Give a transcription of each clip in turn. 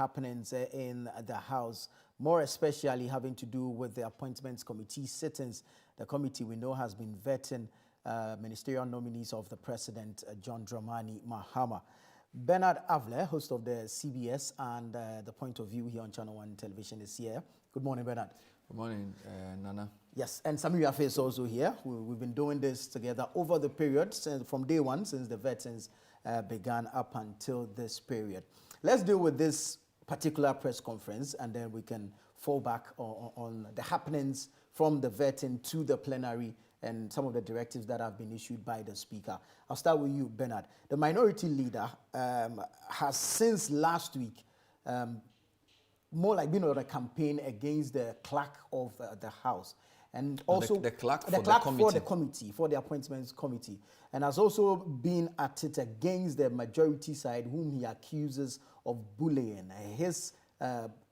happenings in the House, more especially having to do with the Appointments Committee sittings. The committee we know has been vetting ministerial nominees of the President, John Dramani Mahama. Bernard Avle, host of the CBS and the Point of View here on Channel One Television, is here. Good morning, Bernard. Good morning, Nana. Yes, and Samir Yafe is also here. We've been doing this together over the period, from day one, since the veterans began up until this period. Let's deal with this particular press conference, and then we can fall back on the happenings from the vetting to the plenary and some of the directives that have been issued by the Speaker. I'll start with you, Bernard. The minority leader has since last week more like been on a campaign against the clerk of the House, and also the clerk for the committee, for the Appointments Committee, and has also been at it against the majority side, whom he accuses of bullying. His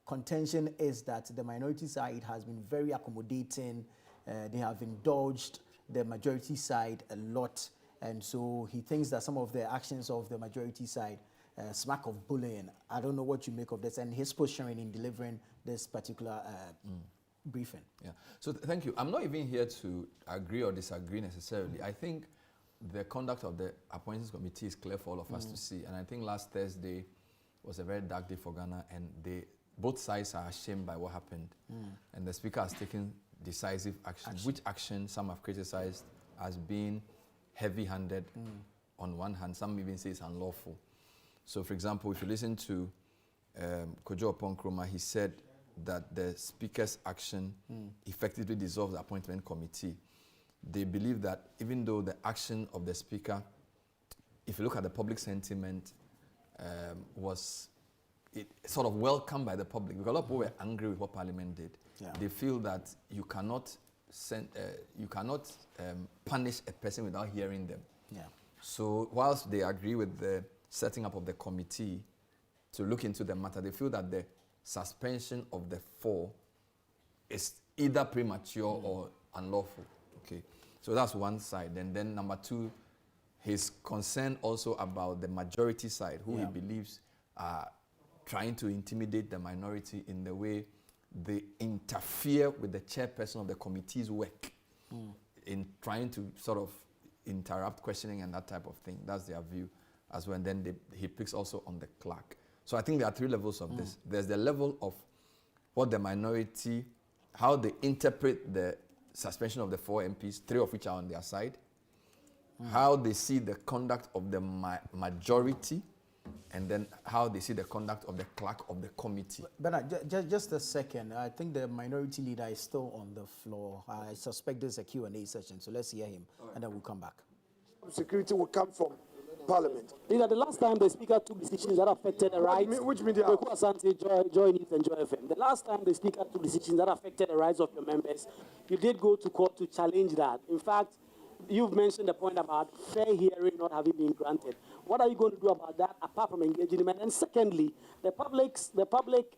contention is that the minority side has been very accommodating. They have indulged the majority side a lot, and so he thinks that some of the actions of the majority side smack of bullying. I don't know what you make of this, and his position in delivering this particular briefing. Yeah. So thank you. I'm not even here to agree or disagree necessarily. I think the conduct of the Appointments Committee is clear for all of us to see, and I think last Thursday was a very dark day for Ghana, and both sides are ashamed by what happened, and the Speaker has taken decisive action, which action some have criticized as being heavy-handed on one hand. Some even say it's unlawful. So, for example, if you listen to Kojo Oponkroma, he said that the Speaker's action effectively dissolves the Appointment Committee. They believe that even though the action of the Speaker, if you look at the public sentiment, was sort of welcomed by the public, because a lot of people were angry with what Parliament did. Yeah. They feel that you cannot punish a person without hearing them. Yeah. So whilst they agree with the setting up of the committee to look into the matter, they feel that the suspension of the four is either premature or unlawful. Okay, so that's one side. And then number two, his concern also about the majority side, who he believes are trying to intimidate the minority in the way they interfere with the chairperson of the committee's work in trying to sort of interrupt questioning and that type of thing. That's their view as well. And then he picks also on the clerk. So I think there are three levels of this. There's the level of what the minority, how they interpret the suspension of the four MPs, three of which are on their side, how they see the conduct of the majority, and then how they see the conduct of the clerk of the committee. Bernard, just a second. I think the minority leader is still on the floor. I suspect there's a Q&A session, so let's hear him, and then we'll come back. Security will come from Parliament. Leader, the last time the Speaker took decisions that affected the rights... Which media? Joy News and Joy FM. The last time the Speaker took decisions that affected the rights of your members, you did go to court to challenge that. In fact, you've mentioned the point about fair hearing not having been granted. What are you going to do about that, apart from engaging him? And secondly, the public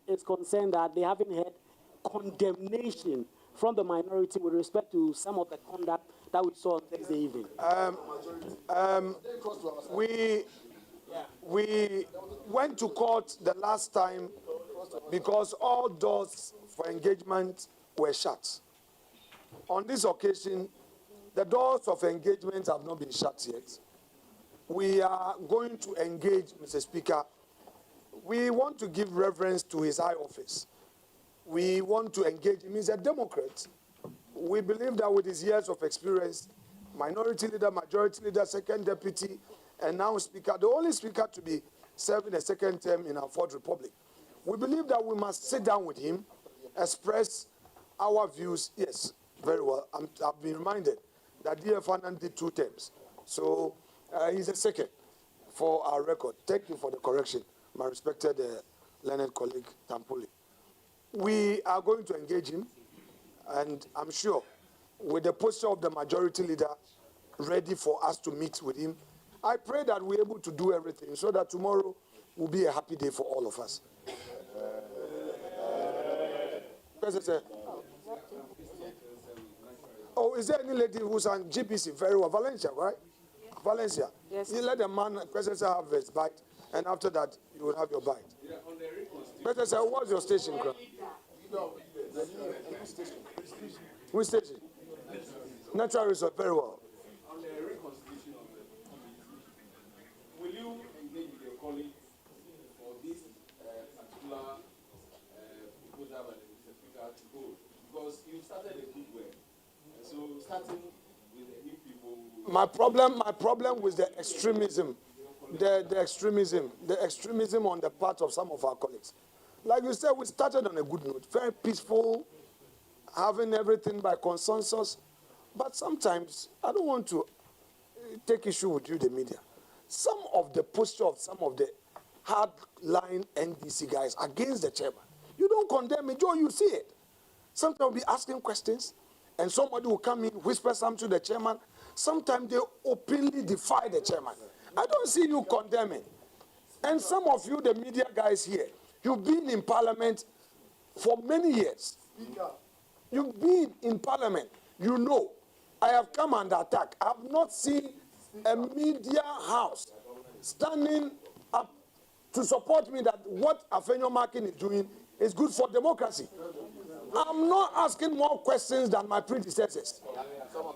is concerned that they haven't had condemnation from the minority with respect to some of the conduct that we saw on Thursday evening. We went to court the last time because all doors for engagement were shut. On this occasion, the doors of engagement have not been shut yet. We are going to engage, Mr. Speaker. We want to give reverence to his high office. We want to engage him. He's a Democrat. We believe that with his years of experience, minority leader, majority leader, second deputy, and now speaker, the only speaker to be serving a second term in our Fourth Republic. We believe that we must sit down with him, express our views. Yes, very well. I've been reminded that D.F. Annan did 2 terms. So he's a second for our record. Thank you for the correction, my respected learned colleague, Tampuli. We are going to engage him, and I'm sure with the posture of the majority leader ready for us to meet with him, I pray that we're able to do everything so that tomorrow will be a happy day for all of us. Oh, is there any lady who's on GPC? Very well. Valencia, right? Yeah. Valencia. Yes. You let the man, President, have his bite, and after that, you will have your bite. Yeah, on the reconstitution. Better say, what's your station, Kra? Which station? Natural resource, very well. On the reconstitution of the committee, will you engage with your colleagues for this particular proposal by the Speaker to go? Because you started a good way. So starting with the new people. My problem with the extremism, the extremism on the part of some of our colleagues. Like you said, we started on a good note, very peaceful, having everything by consensus. But sometimes I don't want to take issue with you, the media. Some of the posture of some of the hardline NDC guys against the chairman. You don't condemn it, Joe, you see it. Sometimes we'll be asking questions, and somebody will come in, whisper something to the chairman. Sometimes they openly defy the chairman. I don't see you condemning. And some of you, the media guys here, you've been in parliament for many years. You've been in parliament. You know, I have come under attack. I have not seen a media house standing up to support me that what Afenyo Markin is doing is good for democracy. I'm not asking more questions than my predecessors.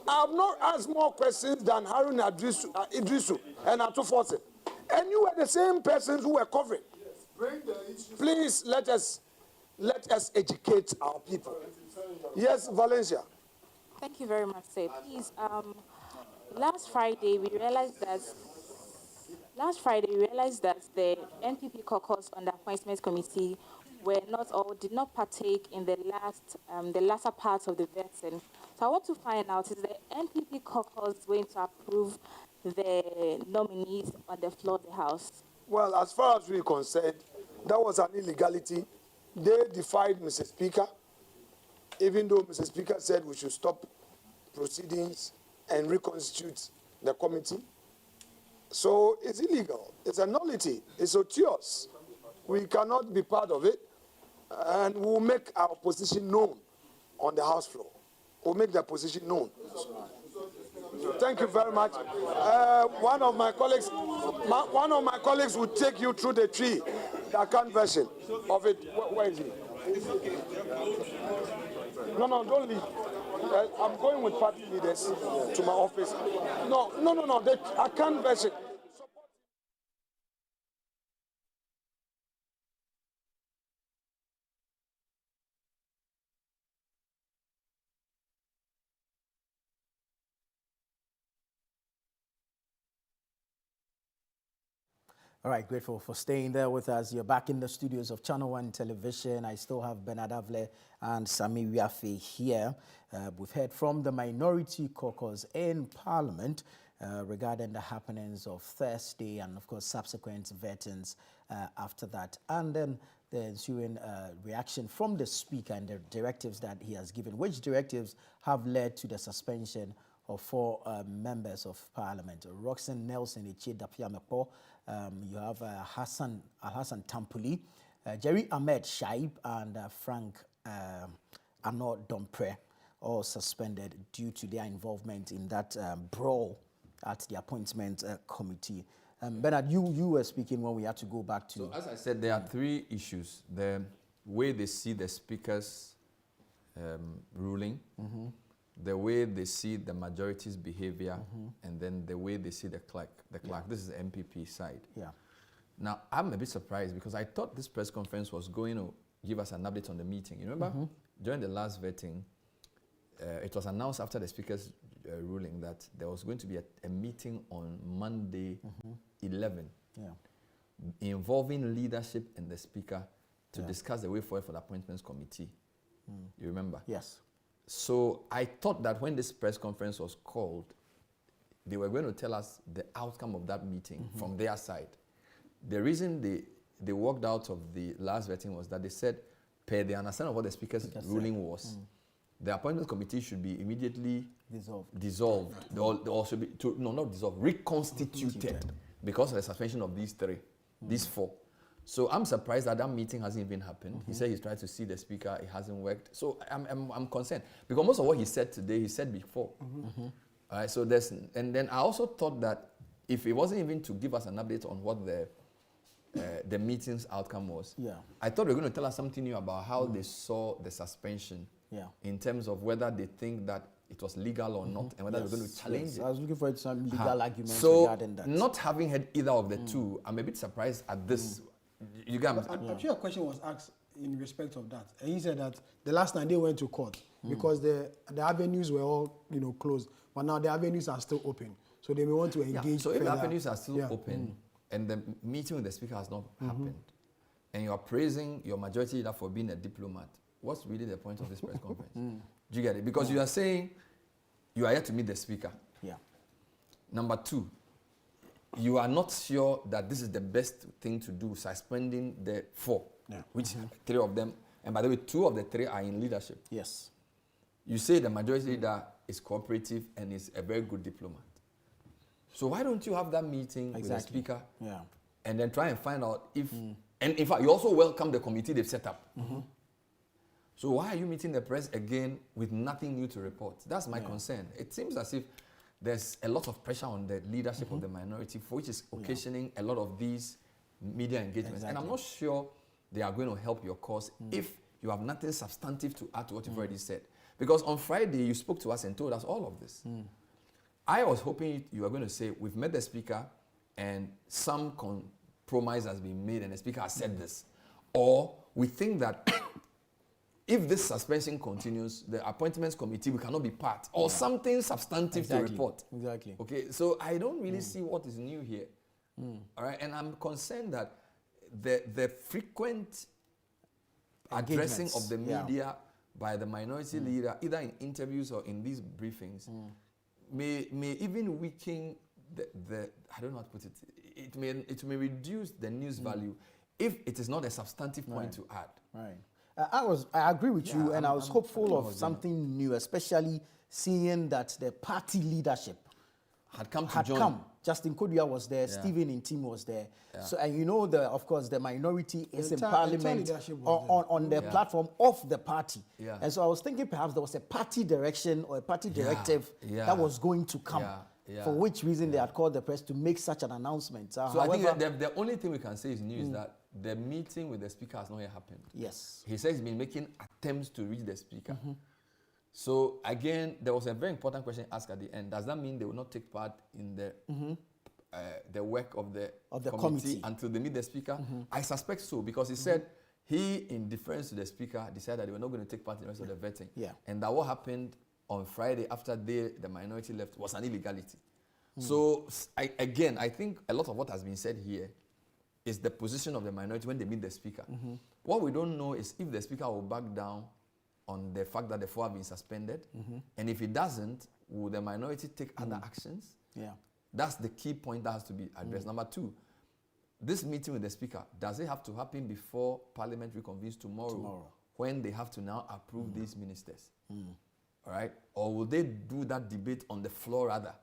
I have not asked more questions than Harun Idrisu and Atuforse. And you were the same persons who were covering. Please let us educate our people. Yes, Valencia. Thank you very much, sir. Please, last Friday we realized that the NPP caucus on the appointments committee were not or did not partake in the latter part of the vetting. So I want to find out, is the NPP caucus going to approve the nominees on the floor of the House? Well, as far as we're concerned, that was an illegality. They defied Mr. Speaker, even though Mr. Speaker said we should stop proceedings and reconstitute the committee. So it's illegal. It's a nullity. It's odious. We cannot be part of it, and we'll make our position known on the House floor. We'll make the position known. Thank you very much. One of my colleagues will take you through the tree, the account version of it. Where is he? No, don't leave. I'm going with party leaders to my office. No. The account version. All right, grateful for staying there with us. You're back in the studios of ChannelOne Television. I still have Bernard Avle and Sami Wiafe here. We've heard from the Minority Caucus in Parliament regarding the happenings of Thursday and, of course, subsequent vettings after that. And then the ensuing reaction from the Speaker and the directives that he has given, which directives have led to the suspension of 4 members of Parliament. Roxanne Nelson Eche Dapiamepo, you have Al-Hassan Tampuli, Jerry Ahmed Shaib, and Frank Arnaud Dompre, all suspended due to their involvement in that brawl at the appointment committee. Bernard, you were speaking when we had to go back to... So as I said, there are 3 issues. The way they see the Speaker's ruling, the way they see the majority's behavior, and then the way they see the clerk. This is the MPP side. Yeah. Now, I'm a bit surprised because I thought this press conference was going to give us an update on the meeting. You remember, during the last vetting, it was announced after the Speaker's ruling that there was going to be a meeting on Monday, 11, involving leadership and the Speaker to discuss the way forward for the Appointments Committee. You remember? Yes. So I thought that when this press conference was called, they were going to tell us the outcome of that meeting from their side. The reason they walked out of the last vetting was that they said, per the understanding of what the Speaker's ruling was, the Appointments Committee should be immediately dissolved. Or should be, not dissolved, reconstituted because of the suspension of these 4. So I'm surprised that meeting hasn't even happened. He said he's trying to see the Speaker, it hasn't worked. So I'm concerned because most of what he said today, he said before. All right, so and then I also thought that if it wasn't even to give us an update on what the the meeting's outcome was. Yeah. I thought you were going to tell us something new about how they saw the suspension in terms of whether they think that it was legal or not, and whether they're going to challenge it. I was looking for some legal arguments so regarding that. Not having heard either of the two, I'm a bit surprised at this. You got me? I'm sure a question was asked in respect of that, and he said that the last time they went to court because the avenues were all closed, but now the avenues are still open, so they may want to engage. So if further. the avenues are still open and the meeting with the speaker has not happened, and you are praising your majority leader for being a diplomat, what's really the point of this press conference? Do you get it? Because you are saying you are here to meet the speaker. Yeah. Number two, you are not sure that this is the best thing to do, suspending the 4, which 3 of them, and by the way, 2 of the 3 are in leadership. Yes. You say the majority leader is cooperative and is a very good diplomat. So why don't you have that meeting with the speaker and then try and find out if, and in fact, you also welcome the committee they've set up. So why are you meeting the press again with nothing new to report? That's my concern. It seems as if there's a lot of pressure on the leadership of the minority, for which is occasioning a lot of these media engagements. And I'm not sure they are going to help your cause if you have nothing substantive to add to what you've already said. Because on Friday, you spoke to us and told us all of this. I was hoping you were going to say, we've met the speaker and some compromise has been made and the speaker has said this. Or we think that if this suspension continues, the appointments committee, we cannot be part, or something substantive to report. Exactly. Okay, so I don't really see what is new here. All right, and I'm concerned that the frequent addressing of the media by the minority leader, either in interviews or in these briefings, may even weaken the I don't know how to put it. It may reduce the news value if it is not a substantive point to add. Right. I agree with you, and I was hopeful of something new, especially seeing that the party leadership had come. Justin Kodua was there, Stephen Intim was there. So, and of course, the minority is in Parliament on the platform of the party. And so I was thinking perhaps there was a party direction or a party directive that was going to come. For which reason they had called the press to make such an announcement. So however, I think the only thing we can say is new is that the meeting with the speaker has not yet happened. Yes. He says he's been making attempts to reach the speaker. So again, there was a very important question asked at the end. Does that mean they will not take part in the work of the committee until they meet the speaker? I suspect so, because he said he, in deference to the speaker, decided that they were not going to take part in the rest of the vetting. And that what happened on Friday after the minority left was an illegality. So I think a lot of what has been said here is the position of the minority when they meet the speaker. What we don't know is if the speaker will back down on the fact that the 4 have been suspended, and if he doesn't, will the minority take other actions? That's the key point that has to be addressed. Number 2, this meeting with the speaker, does it have to happen before Parliament reconvenes tomorrow when they have to now approve these ministers? All right? Or will they do that debate on the floor rather?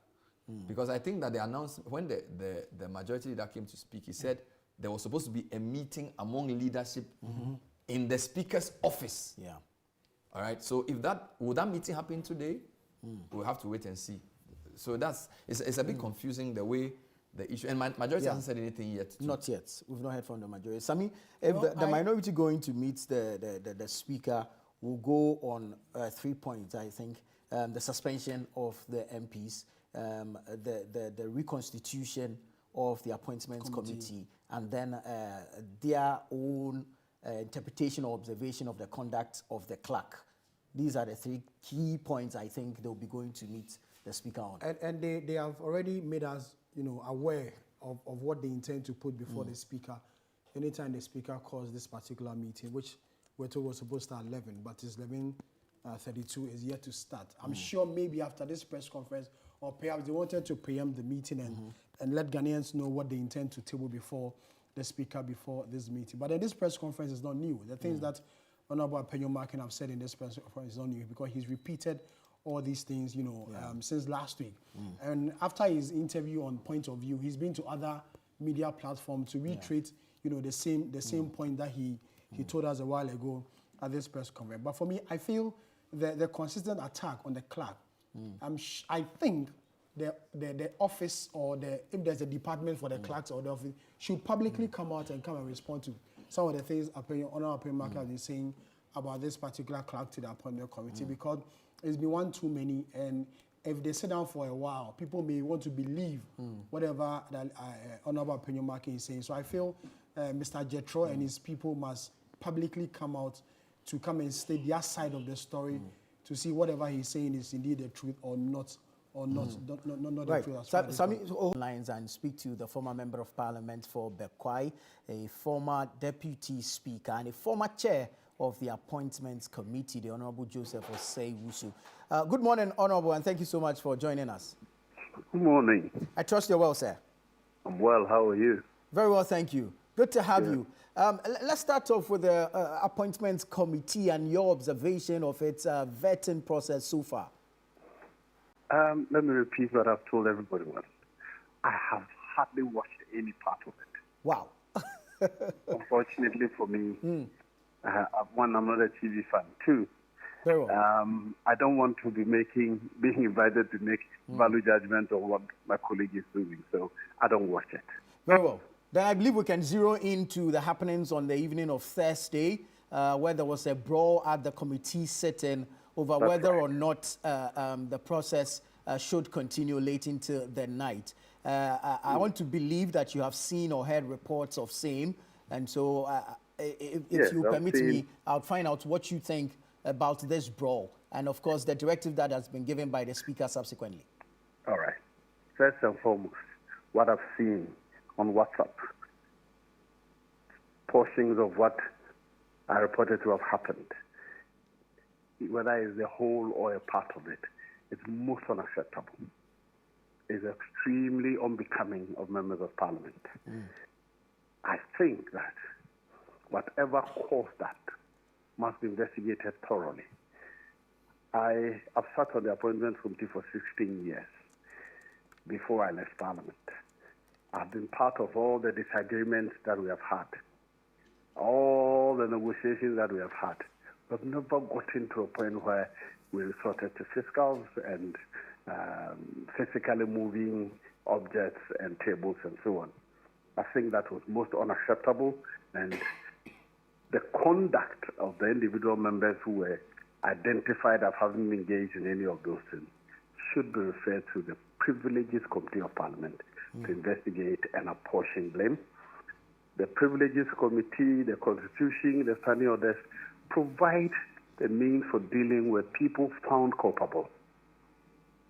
Because I think that they announced, when the majority leader came to speak, he said there was supposed to be a meeting among leadership in the speaker's office. All right? So will that meeting happen today? We'll have to wait and see. So it's a bit confusing the way the issue, and majority hasn't said anything yet. Not yet. We've not heard from the majority. Sami, if the minority going to meet the speaker will go on 3 points, I think. The suspension of the MPs, the reconstitution of the appointments committee, and then their own interpretation or observation of the conduct of the clerk. These are the 3 key points I think they'll be going to meet the speaker on. And they have already made us, aware of what they intend to put before the speaker. Anytime the speaker calls this particular meeting, which we're told was supposed to start 11, but it's 11:32 is yet to start. I'm sure maybe after this press conference, or perhaps they wanted to preempt the meeting and let Ghanaians know what they intend to table before the speaker before this meeting. But then this press conference is not new. The things that Honorable Penyo Markin have said in this press conference is not new, because he's repeated all these things, since last week. And after his interview on Point of View, he's been to other media platforms to reiterate, the same point that he told us a while ago at this press conference. But for me, I feel the consistent attack on the clerk, I think the office or if there's a department for the clerks or the office, should publicly come out and respond to some of the things Honorable Appiah has been saying about this particular clerk to the appointment committee, because it's been one too many, and if they sit down for a while, people may want to believe whatever that Honorable Appiah is saying. So I feel Mr. Jetro and his people must publicly come out to come and state their side of the story to see whatever he's saying is indeed the truth or not. Not right. the truth. Sami lines and speak to the former member of parliament for Bekwai, a former deputy speaker and a former chair of the appointments committee, the Honorable Joseph Osei-Owusu. Good morning, Honorable, and thank you so much for joining us. Good morning. I trust you're well, sir. I'm well. How are you? Very well, thank you. Good to have you. Let's start off with the appointments committee and your observation of its vetting process so far. Let me repeat what I've told everybody once. I have hardly watched any part of it. Wow. Unfortunately for me, I'm another TV fan too. Very well. I don't want to be being invited to make value judgment on what my colleague is doing, so I don't watch it. Very well. Then I believe we can zero into the happenings on the evening of Thursday, where there was a brawl at the committee sitting over whether or not the process should continue late into the night. I want to believe that you have seen or heard reports of same, and so if you permit me, I'll find out what you think about this brawl, and of course the directive that has been given by the speaker subsequently. All right. First and foremost, what I've seen on WhatsApp, portions of what I reported to have happened, whether it's the whole or a part of it, it's most unacceptable. It's extremely unbecoming of members of parliament. I think that whatever caused that must be investigated thoroughly. I have sat on the appointment committee for 16 years before I left parliament. I've been part of all the disagreements that we have had, all the negotiations that we have had. We've never gotten to a point where we resorted to fiscals and physically moving objects and tables and so on. I think that was most unacceptable, and the conduct of the individual members who were identified as having engaged in any of those things should be referred to the Privileges Committee of Parliament to investigate and apportion blame. The Privileges Committee, the Constitution, the standing orders provide the means for dealing with people found culpable.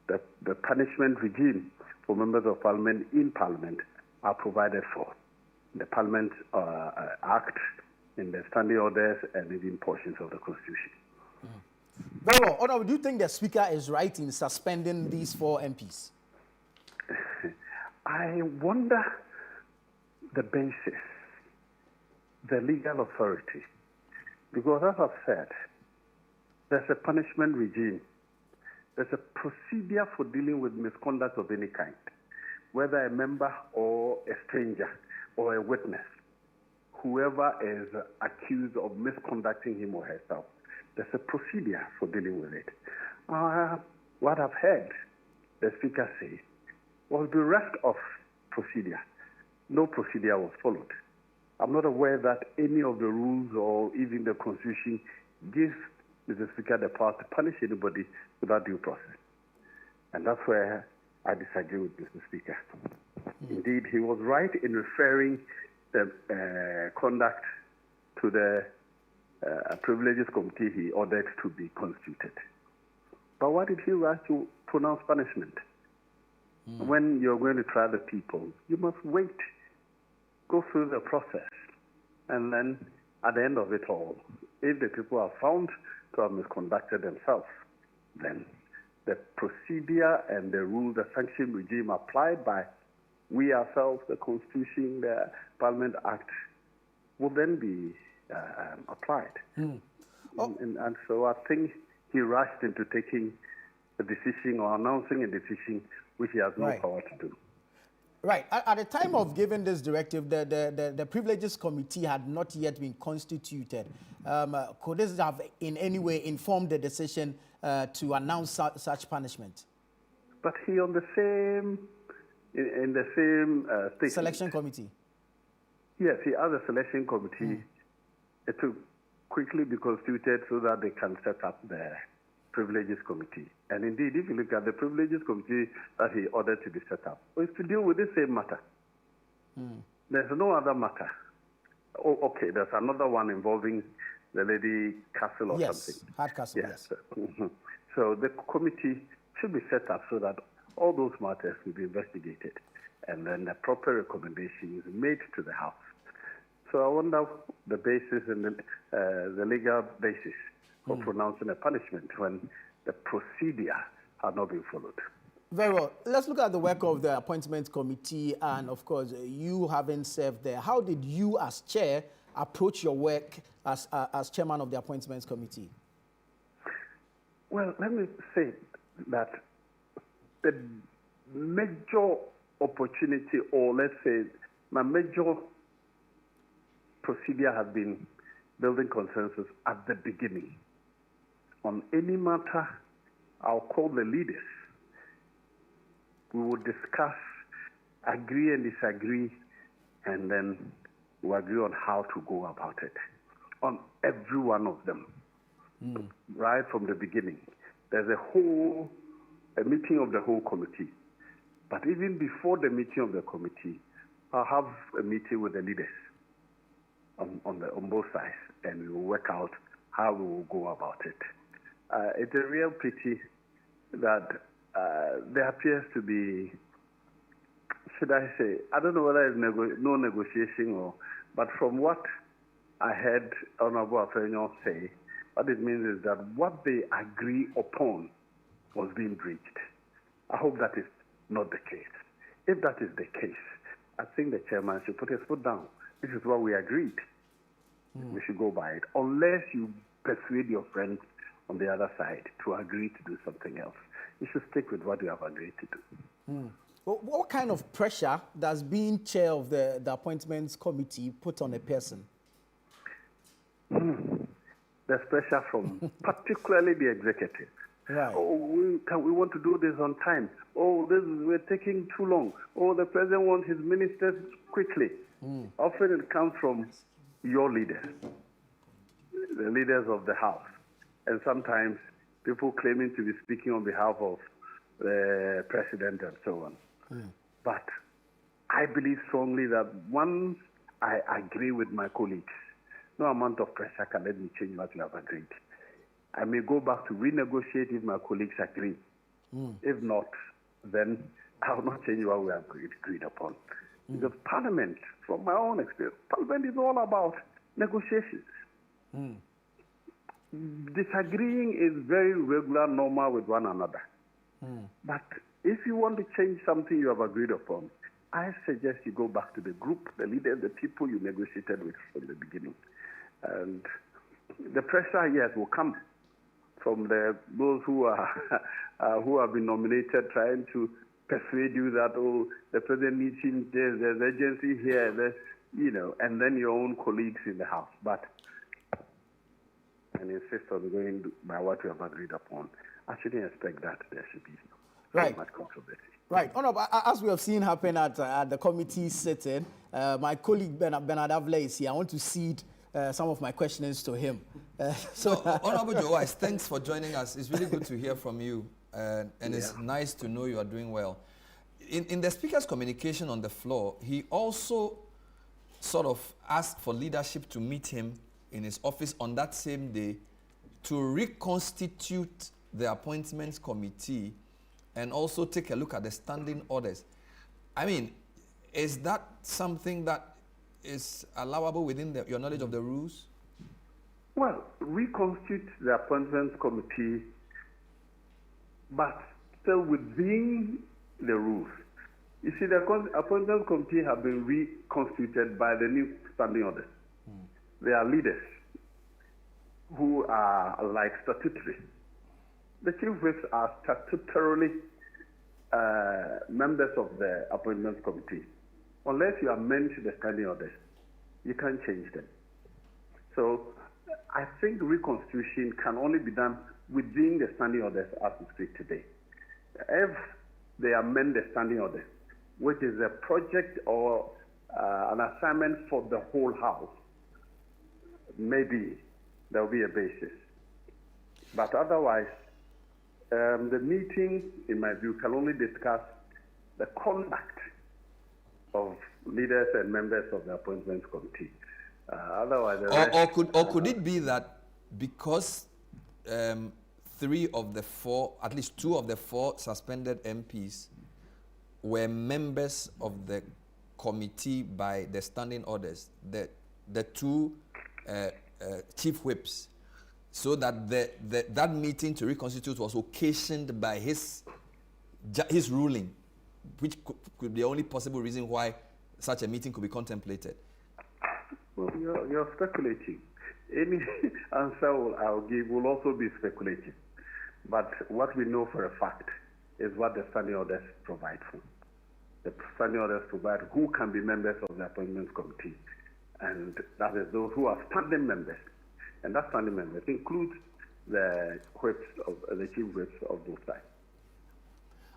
The punishment regime for members of parliament in parliament are provided for in the Parliament Act, in the standing orders, and even portions of the Constitution. Very well. Honorable, do you think the speaker is right in suspending these 4 MPs? I wonder the basis, the legal authority. Because as I've said, there's a punishment regime. There's a procedure for dealing with misconduct of any kind, whether a member or a stranger or a witness, whoever is accused of misconducting him or herself. There's a procedure for dealing with it. What I've heard the speaker say was bereft of procedure. No procedure was followed. I'm not aware that any of the rules or even the Constitution gives Mr. Speaker the power to punish anybody without due process. And that's where I disagree with Mr. Speaker. Indeed, he was right in referring the conduct to the Privileges Committee he ordered to be constituted. But why did he rush to pronounce punishment? When you're going to try the people, you must wait, go through the process, and then at the end of it all, if the people are found to have misconducted themselves, then the procedure and the rule, the sanction regime applied by we ourselves, the Constitution, the Parliament Act, will then be applied. And so I think he rushed into taking a decision or announcing a decision which he has no power to do. Right. At the time of giving this directive, the Privileges Committee had not yet been constituted. Could this have in any way informed the decision to announce such punishment? but he on the same, in the same statement. Selection committee. Yes, he has a selection committee to quickly be constituted so that they can set up the privileges committee. And indeed, if you look at the privileges committee that he ordered to be set up, it's to deal with the same matter. There's no other matter. Oh, okay, there's another one involving the lady Castle or something. Hardcastle, yes. So the committee should be set up so that all those matters will be investigated and then a proper recommendation is made to the House. So I wonder the basis and the legal basis for pronouncing a punishment when the procedure had not been followed. Very well. Let's look at the work of the appointment committee and, of course, you having served there. How did you, as chair, approach your work as chairman of the appointments committee? Well, let me say that the major opportunity, or let's say my major procedure has been building consensus at the beginning. On any matter, I'll call the leaders. We will discuss, agree and disagree, and then we'll agree on how to go about it. On every one of them, right from the beginning. There's a meeting of the whole committee. But even before the meeting of the committee, I'll have a meeting with the leaders on both sides, and we will work out how we will go about it. It's a real pity that there appears to be, should I say, I don't know whether it's no negotiation but from what I heard Honorable Afenyo say, what it means is that what they agree upon was being breached. I hope that is not the case. If that is the case, I think the chairman should put his foot down. This is what we agreed. We should go by it, unless you persuade your friends on the other side to agree to do something else. You should stick with what you have agreed to do. Well, what kind of pressure does being chair of the appointments committee put on a person? There's pressure from particularly the executive. Right. Oh, we want to do this on time. Oh, we're taking too long. Oh, the president wants his ministers quickly. Often it comes from your leaders, the leaders of the House. And sometimes people claiming to be speaking on behalf of the president and so on. But I believe strongly that once I agree with my colleagues, no amount of pressure can let me change what we have agreed. I may go back to renegotiate if my colleagues agree. If not, then I will not change what we have agreed upon. Because Parliament, from my own experience, Parliament is all about negotiations. Disagreeing is very regular, normal with one another. But if you want to change something you have agreed upon, I suggest you go back to the group, the leaders, the people you negotiated with from the beginning. And the pressure, yes, will come from those who have been nominated, trying to persuade you that, oh, the president needs him, there's urgency here, and then your own colleagues in the House. But and insist on going by what we have agreed upon. I shouldn't expect that there should be much controversy. Right. Honorable, as we have seen happen at the committee sitting, my colleague Bernard Avle is here. I want to cede some of my questions to him. Honorable Joe Wise, thanks for joining us. It's really good to hear from you, and it's nice to know you are doing well. In the Speaker's communication on the floor, he also sort of asked for leadership to meet him in his office on that same day to reconstitute the appointments committee and also take a look at the standing orders. I mean, is that something that is allowable within your knowledge of the rules? Well, reconstitute the appointments committee, but still within the rules. You see, the appointments committee have been reconstituted by the new standing orders. They are leaders who are like statutory. The chief whips are statutorily members of the appointments committee. Unless you amend the standing orders, you can't change them. So I think reconstitution can only be done within the standing orders as we speak today. If they amend the standing order, which is a project or an assignment for the whole House, maybe there will be a basis. But otherwise, the meeting, in my view, can only discuss the conduct of leaders and members of the appointments committee. Otherwise, could it be that because three of the four, at least two of the four suspended MPs were members of the committee by the standing orders, the two chief whips, so that that meeting to reconstitute was occasioned by his ruling, which could be the only possible reason why such a meeting could be contemplated? Well, you're speculating. Any answer I'll give will also be speculative. But what we know for a fact is what the standing orders provide for. The standing orders provide who can be members of the appointments committee, and that is those who are standing members. And that standing members includes the whips of the chief whips of both sides.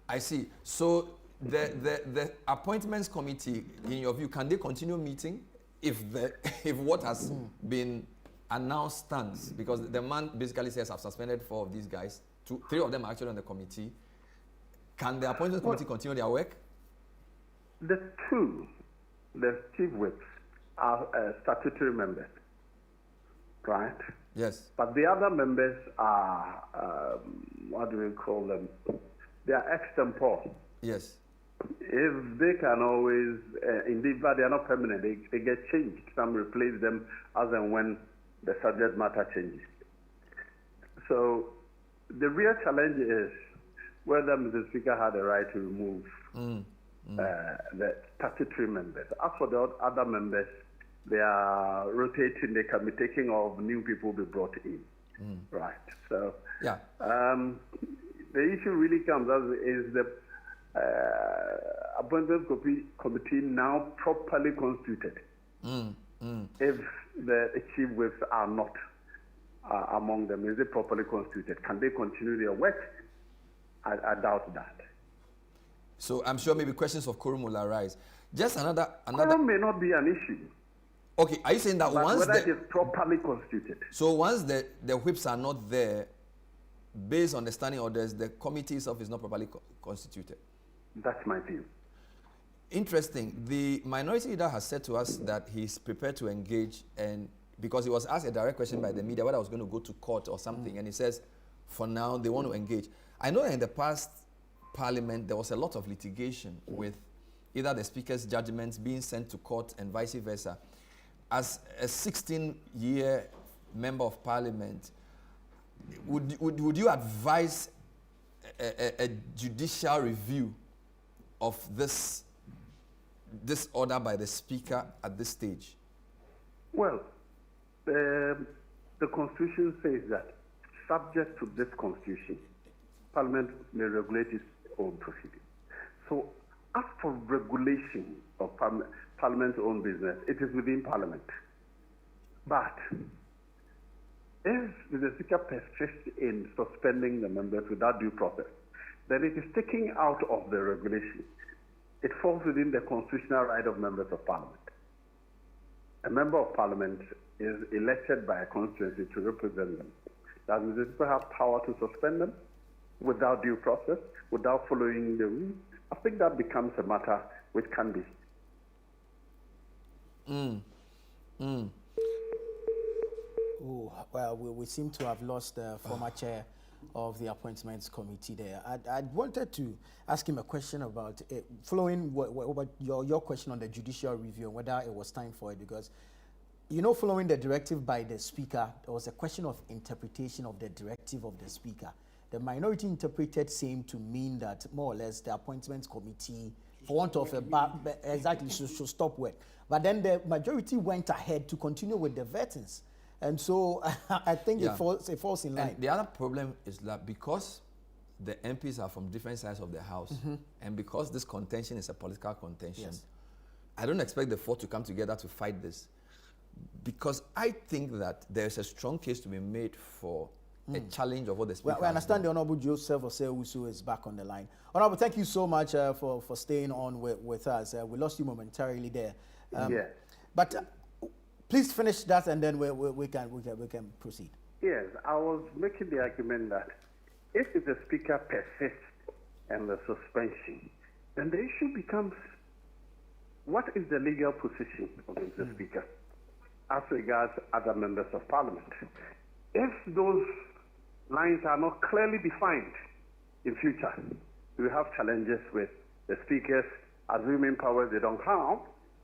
I see. So the appointments committee, in your view, can they continue meeting if what has been announced stands? Because the man basically says, I've suspended 4 of these guys. 3 of them are actually on the committee. Can the appointments committee continue their work? The chief whips are statutory members, right? Yes. But the other members are, what do we call them? They are extempore. Yes. If they can always, indeed, but they are not permanent, they get changed. Some replace them as and when the subject matter changes. So the real challenge is whether Mr. Speaker had the right to remove the statutory members. As for the other members, they are rotating, they can be taking off, new people be brought in. Right. So yeah. The issue really comes as is the appointments committee now properly constituted. If the chief whips are not among them, is it properly constituted? Can they continue their work? I doubt that. So I'm sure maybe questions of quorum will arise. Just another. Quorum may not be an issue. Okay, are you saying that once whether it is properly constituted? So once the whips are not there, based on the standing orders, the committee itself is not properly constituted? That's my view. Interesting. The minority leader has said to us that he's prepared to engage, and because he was asked a direct question by the media whether I was going to go to court or something, and he says, for now, they want to engage. I know that in the past Parliament, there was a lot of litigation with either the Speaker's judgments being sent to court and vice versa. As a 16-year member of Parliament, would you advise a judicial review of this order by the Speaker at this stage? Well, the Constitution says that subject to this Constitution, Parliament may regulate its own proceedings. So as for regulation of Parliament's own business, it is within Parliament. But if the Speaker persists in suspending the members without due process, then it is taking out of the regulation. It falls within the constitutional right of members of Parliament. A member of Parliament is elected by a constituency to represent them. Does the Speaker have power to suspend them without due process, without following the rules? I think that becomes a matter which can be. Oh, well, we seem to have lost the former chair of the appointments committee there. I wanted to ask him a question about following your question on the judicial review, whether it was time for it, because, you know, following the directive by the Speaker, there was a question of interpretation of the directive of the Speaker. The minority interpreted same to mean that more or less the appointments committee, for want of exactly, should stop work. But then the majority went ahead to continue with the vetings. And so I think it falls in line. And the other problem is that because the MPs are from different sides of the House, and because this contention is a political contention, I don't expect the four to come together to fight this. Because I think that there's a strong case to be made for a challenge of what the speaker Well, we understand the has done. Honorable Joseph Osei-Owusu is back on the line. Honorable, thank you so much for staying on with us. We lost you momentarily there. Yes. But please finish that, and then we can proceed. Yes, I was making the argument that if the speaker persists in the suspension, then the issue becomes, what is the legal position of the speaker as regards other members of parliament? If those lines are not clearly defined in future, we have challenges with the speakers assuming powers they don't have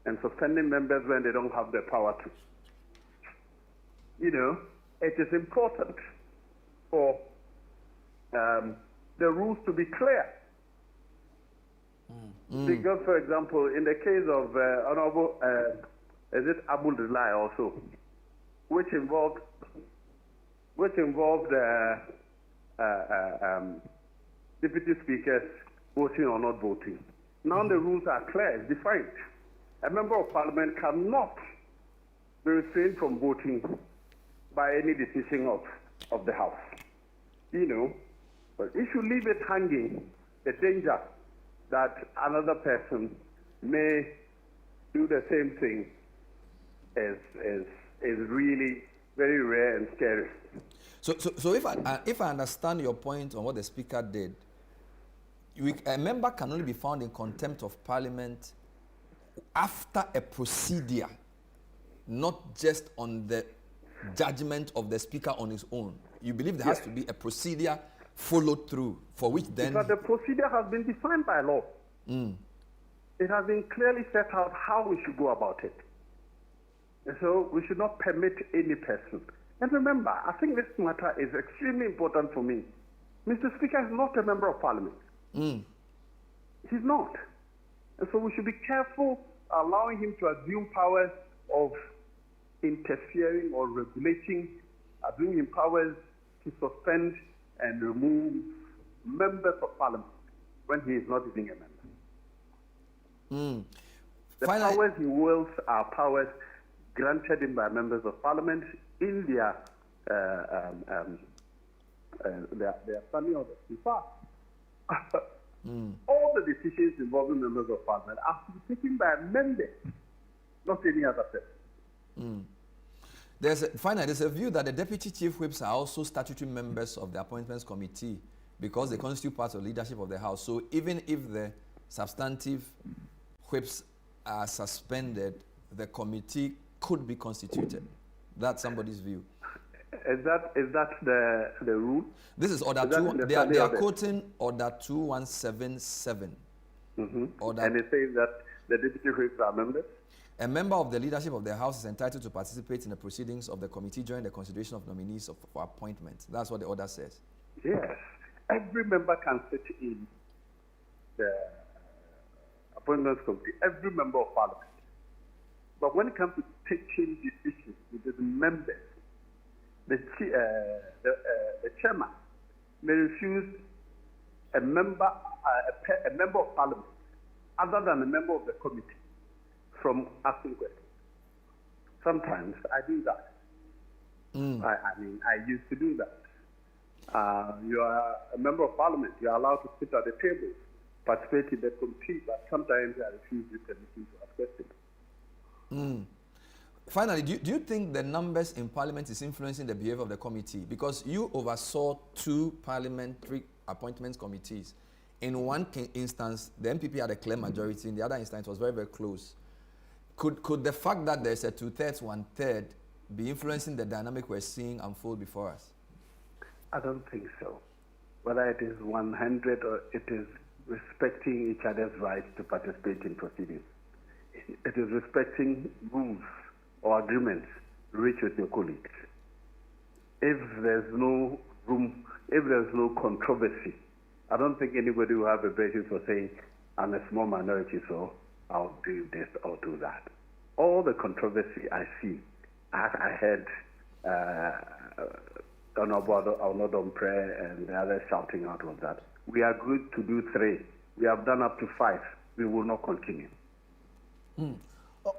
and suspending members when they don't have the power to. You know, it is important for the rules to be clear. Because, for example, in the case of Honorable, is it Avle also, which involved deputy speakers voting or not voting. Now the rules are clear, it's defined. A member of parliament cannot be restrained from voting by any decision of the House. You know, but if you leave it hanging, the danger that another person may do the same thing is really very rare and scary. So if I understand your point on what the speaker did, a member can only be found in contempt of parliament after a procedure, not just on the judgment of the speaker on his own. You believe there has to be a procedure followed through, for which then... Because the procedure has been defined by law. It has been clearly set out how we should go about it. And so we should not permit any person. And remember, I think this matter is extremely important for me. Mr. Speaker is not a member of parliament. He's not. And so we should be careful allowing him to assume powers of interfering or regulating, assuming powers to suspend and remove members of parliament when he is not even a member. The powers he wields are powers granted him by members of parliament in their standing orders. In fact, all the decisions involving members of parliament are to be taken by members, not any other person. Finally, there's a view that the deputy chief whips are also statutory members of the appointments committee because they constitute part of the leadership of the House. So even if the substantive whips are suspended, the committee could be constituted. That's somebody's view. Is that the rule? This is order 2. They are quoting order 2177. And it says that the deputy whips are members? A member of the leadership of the House is entitled to participate in the proceedings of the committee during the consideration of nominees for appointment. That's what the order says. Yes. Every member can sit in the appointments committee, every member of parliament. But when it comes to taking decisions with the members, the chairman may refuse a member of parliament other than a member of the committee from asking questions. Sometimes I do that. I mean, I used to do that. You are a member of parliament. You are allowed to sit at the table, participate in the committee, but sometimes I refuse the permission to ask questions. Finally, do you think the numbers in parliament is influencing the behavior of the committee? Because you oversaw 2 parliamentary appointments committees. In one instance, the MPP had a clear majority. In the other instance, it was very, very close. Could the fact that there's a 2/3, 1/3 be influencing the dynamic we're seeing unfold before us? I don't think so. Whether it is 100 or it is respecting each other's rights to participate in proceedings. It is respecting rules or agreements reached with your colleagues. If there's no room, if there's no controversy, I don't think anybody will have a basis for saying, I'm a small minority, so I'll do this or do that. All the controversy I see, I heard Honorable Prayer and the others shouting out of that. We are good to do 3. We have done up to 5. We will not continue.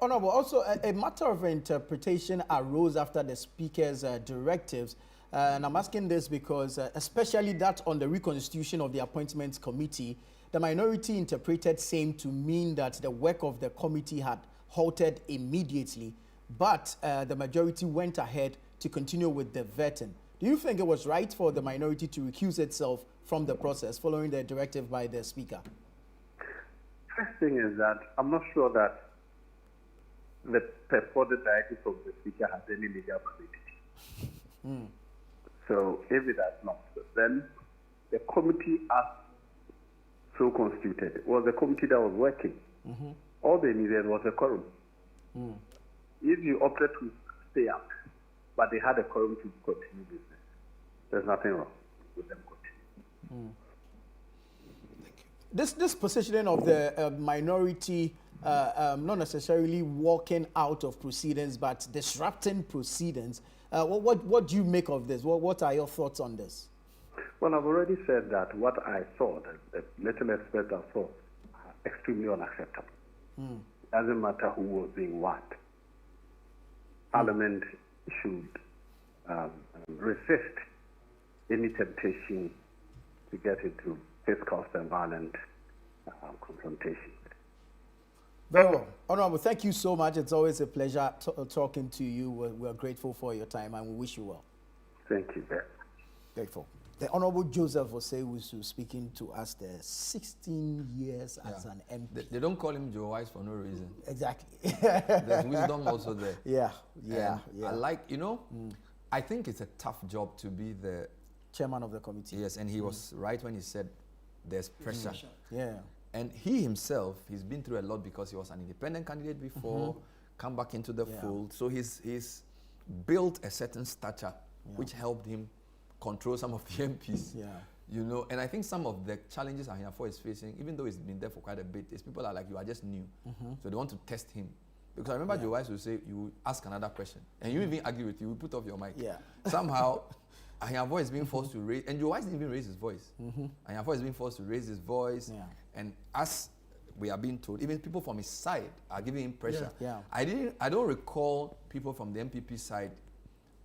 Honorable, also a matter of interpretation arose after the Speaker's directives And I'm asking this because, especially that on the reconstitution of the Appointments Committee, the minority interpreted same to mean that the work of the committee had halted immediately, but the majority went ahead to continue with the vetting. Do you think it was right for the minority to recuse itself from the process following the directive by the Speaker? First thing is that I'm not sure that the purported directive of the Speaker has any legal validity. So if it has not, then the committee as so constituted was the committee that was working. All they needed was a quorum. If you opted to stay out, but they had a quorum to continue business, there's nothing wrong with them continuing. This positioning of the minority, not necessarily walking out of proceedings, but disrupting proceedings, what do you make of this? What are your thoughts on this? Well, I've already said that what I saw, the little expert I saw, extremely unacceptable. It doesn't matter who was doing what. Parliament should resist any temptation to get into fiscal and violent confrontation. Very well. Honorable, thank you so much. It's always a pleasure talking to you. We're grateful for your time and we wish you well. Thank you very much. Grateful. The Honorable Joseph Osei-Owusu speaking to us there, 16 years as an MP. They don't call him Joe Wise for no reason. Exactly. There's wisdom also there. Yeah. I like, I think it's a tough job to be the chairman of the committee. Yes, and he was right when he said there's pressure. Yeah. And he himself, he's been through a lot because he was an independent candidate before, come back into the fold. So he's built a certain stature which helped him control some of the MPs. And I think some of the challenges Ahiafo is facing, even though he's been there for quite a bit, is people are like, you are just new. So they want to test him. Because I remember Joe Wise would say, you ask another question, and you even argue with you put off your mic. Somehow, Ahiafo is being forced to raise, and Joe Wise didn't even raise his voice. Ahiafo is being forced to raise his voice, and as we are being told, even people from his side are giving him pressure. I don't recall people from the MPP side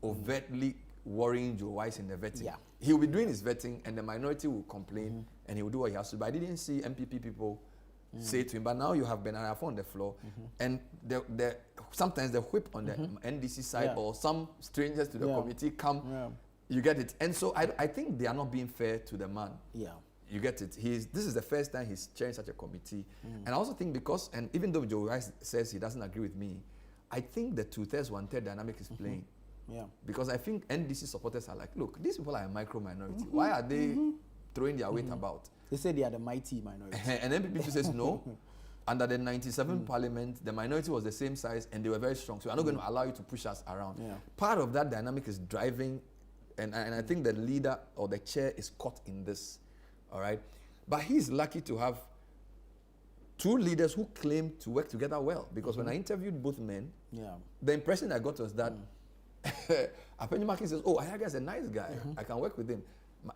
overtly worrying Joe Wise in the vetting. He will be doing his vetting and the minority will complain and he will do what he has to. But I didn't see MPP people say to him, but now you have Ben Arafo on the floor and sometimes the whip on the NDC side or some strangers to the committee come, you get it. And so I think they are not being fair to the man. You get it. This is the first time he's chairing such a committee. And I also think because, and even though Joe Wise says he doesn't agree with me, I think the 2/3, 1/3 dynamic is playing. Because I think NDC supporters are like, look, these people are a micro minority. Why are they throwing their weight about? They say they are the mighty minority. And then people says no. Under the 97 parliament, the minority was the same size and they were very strong. So we're not going to allow you to push us around. Part of that dynamic is driving, and I think the leader or the chair is caught in this. All right. But he's lucky to have two leaders who claim to work together well. Because when I interviewed both men, the impression I got was that Apenyumaki says, oh, Ayaga is a nice guy. I can work with him.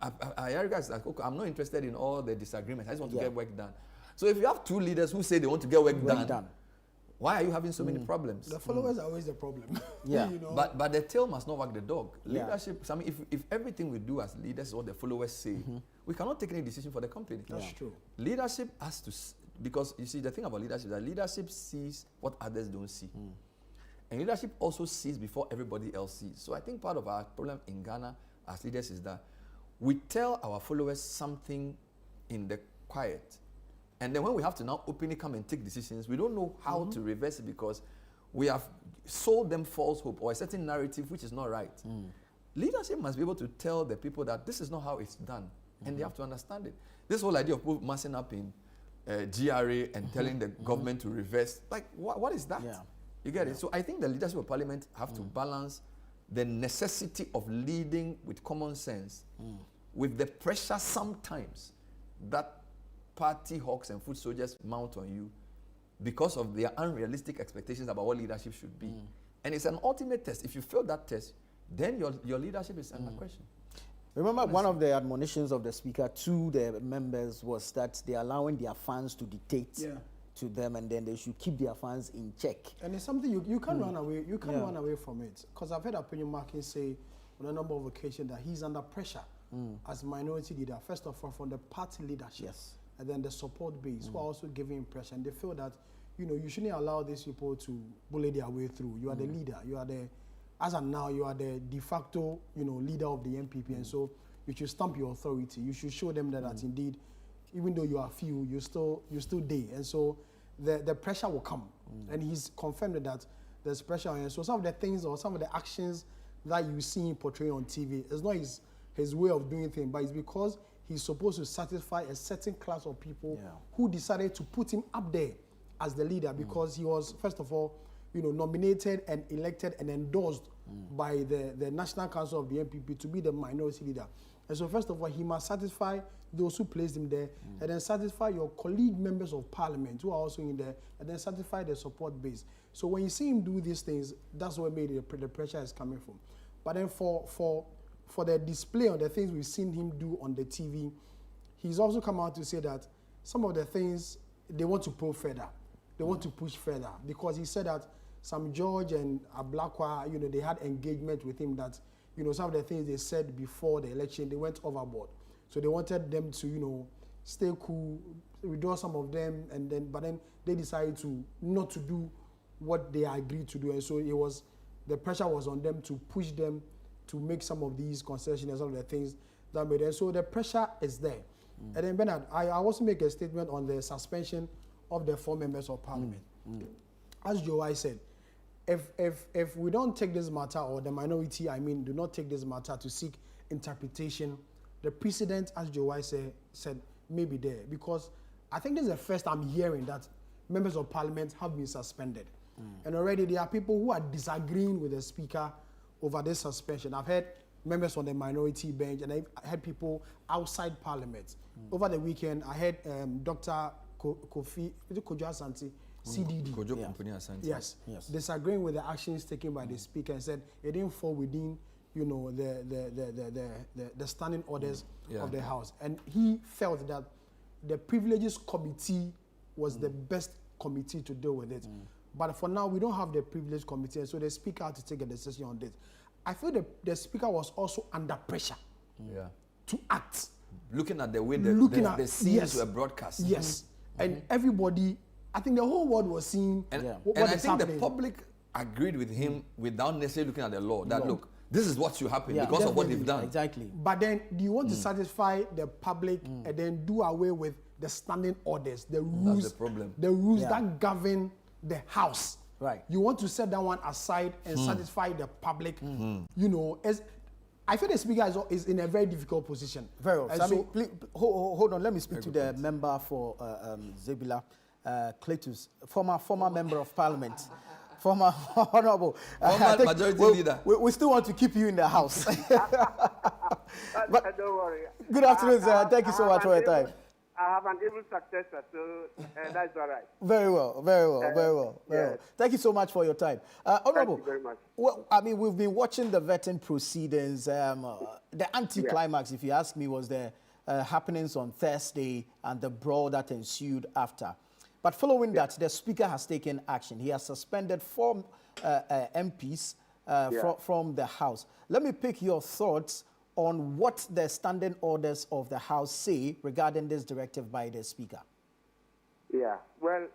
Ayaga is like, okay, I'm not interested in all the disagreements. I just want to get work done. So if you have two leaders who say they want to get work done, why are you having so many problems? The followers are always the problem. But the tail must not wag the dog. Leadership, I mean, if everything we do as leaders is what the followers say, we cannot take any decision for the company. That's true. Leadership has to, because you see, the thing about leadership is that leadership sees what others don't see. And leadership also sees before everybody else sees. So I think part of our problem in Ghana as leaders is that we tell our followers something in the quiet. And then when we have to now openly come and take decisions, we don't know how to reverse it because we have sold them false hope or a certain narrative which is not right. Leadership must be able to tell the people that this is not how it's done. And they have to understand it. This whole idea of massing up in GRA and telling the government to reverse, like what is that? You get it? So I think the leadership of parliament have to balance the necessity of leading with common sense with the pressure sometimes that party hawks and foot soldiers mount on you because of their unrealistic expectations about what leadership should be. And it's an ultimate test. If you fail that test, then your leadership is under question. Remember, one of the admonitions of the speaker to the members was that they're allowing their fans to dictate to them, and then they should keep their fans in check. And it's something you can't run away. You can't run away from it. Because I've heard Apenyumaki say, on a number of occasions that he's under pressure as minority leader, first of all from the party leadership, and then the support base who are also giving him pressure, and they feel that, you know, you shouldn't allow these people to bully their way through. You are the leader. You are the, as of now, you are the de facto, you know, leader of the MPP, and so you should stamp your authority. You should show them that, that indeed, even though you are few, you still there, and so the pressure will come, and he's confirmed that there's pressure on him. So some of the things or some of the actions that you see him portraying on TV, it's not his way of doing things, but it's because he's supposed to satisfy a certain class of people who decided to put him up there as the leader, because he was, first of all, you know, nominated and elected and endorsed by the National Council of the MPP to be the minority leader. And so first of all, he must satisfy those who placed him there, and then satisfy your colleague members of parliament who are also in there, and then satisfy the support base. So when you see him do these things, that's where maybe the pressure is coming from. But then for the display of the things we've seen him do on the TV, he's also come out to say that some of the things they want to probe further. They want to push further, because he said that Sam George and Ablakwa, you know, they had engagement with him that, you know, some of the things they said before the election, they went overboard. So they wanted them to, you know, stay cool, withdraw some of them, and then, but then they decided to not to do what they agreed to do. And so the pressure was on them to push them to make some of these concessions and some of the things that made it. So the pressure is there. And then Bernard, I also make a statement on the suspension of the 4 members of parliament. As Joe said, if we don't take this matter, or the minority, I mean, do not take this matter to seek interpretation, the precedent, as Joe said, may be there. Because I think this is the first I'm hearing that members of parliament have been suspended. And already there are people who are disagreeing with the speaker over this suspension. I've heard members on the minority bench, and I heard people outside parliament. Over the weekend, I heard Dr. Kofi Asante, CDD, yes, disagreeing with the actions taken by the speaker, and said it didn't fall within, you know, the standing orders of the House. And he felt that the Privileges Committee was the best committee to deal with it. But for now, we don't have the Privilege Committee, and so the speaker had to take a decision on this. I feel the speaker was also under pressure to act. Looking at the way the scenes were broadcast. Yes. And everybody, I think the whole world was seeing what I is think happening. the public agreed with him without necessarily looking at the law. That look, this is what should happen because of what they've done. Exactly. But then, do you want to satisfy the public and then do away with the standing orders, the rules, That's the problem. The rules that govern the House? Right. You want to set that one aside and satisfy the public. You know, I feel the speaker is in a very difficult position. Very well. And So, so, please, hold on. Let me speak to the member for Zebula, Cletus, former member of parliament, former honorable. Majority leader. We still want to keep you in the House. But don't worry. Good afternoon, sir. Thank you so much for your time. I have an able successor, so that's all right. Very well, very well, very well, very well. Thank you so much for your time. Honorable, Thank you very much. Well, I mean, we've been watching the vetting proceedings. The anticlimax, if you ask me, was the happenings on Thursday and the brawl that ensued after. But following that, the Speaker has taken action. He has suspended 4 MPs from the House. Let me pick your thoughts on what the standing orders of the House say regarding this directive by the Speaker. Yeah, well,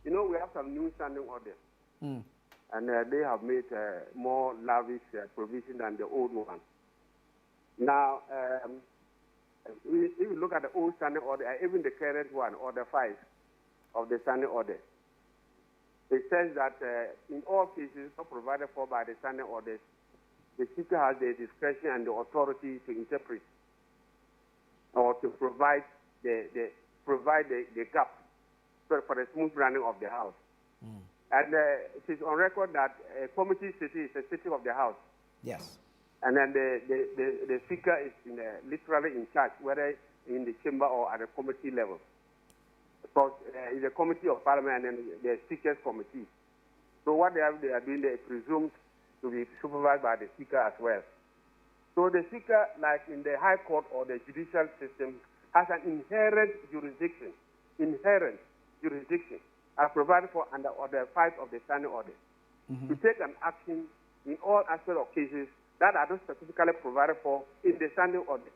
you know, we have some new standing orders. And they have made more lavish provision than the old one. Now, if you look at the old standing order, even the current one, Order 5 of the standing order, it says that in all cases not provided for by the standing orders, the Speaker has the discretion and the authority to interpret or to provide the gap for the smooth running of the House. And it is on record that a committee city is a city of the House. Yes. And then the Speaker is literally in charge, whether in the chamber or at the committee level. Because it's a committee of parliament and then the Speaker's committee. So what they are doing, they presumed to be supervised by the Speaker as well. So the Speaker, like in the High Court or the judicial system, has an inherent jurisdiction as provided for under Order 5 of the Standing Order, to take an action in all aspects of cases that are not specifically provided for in the standing order.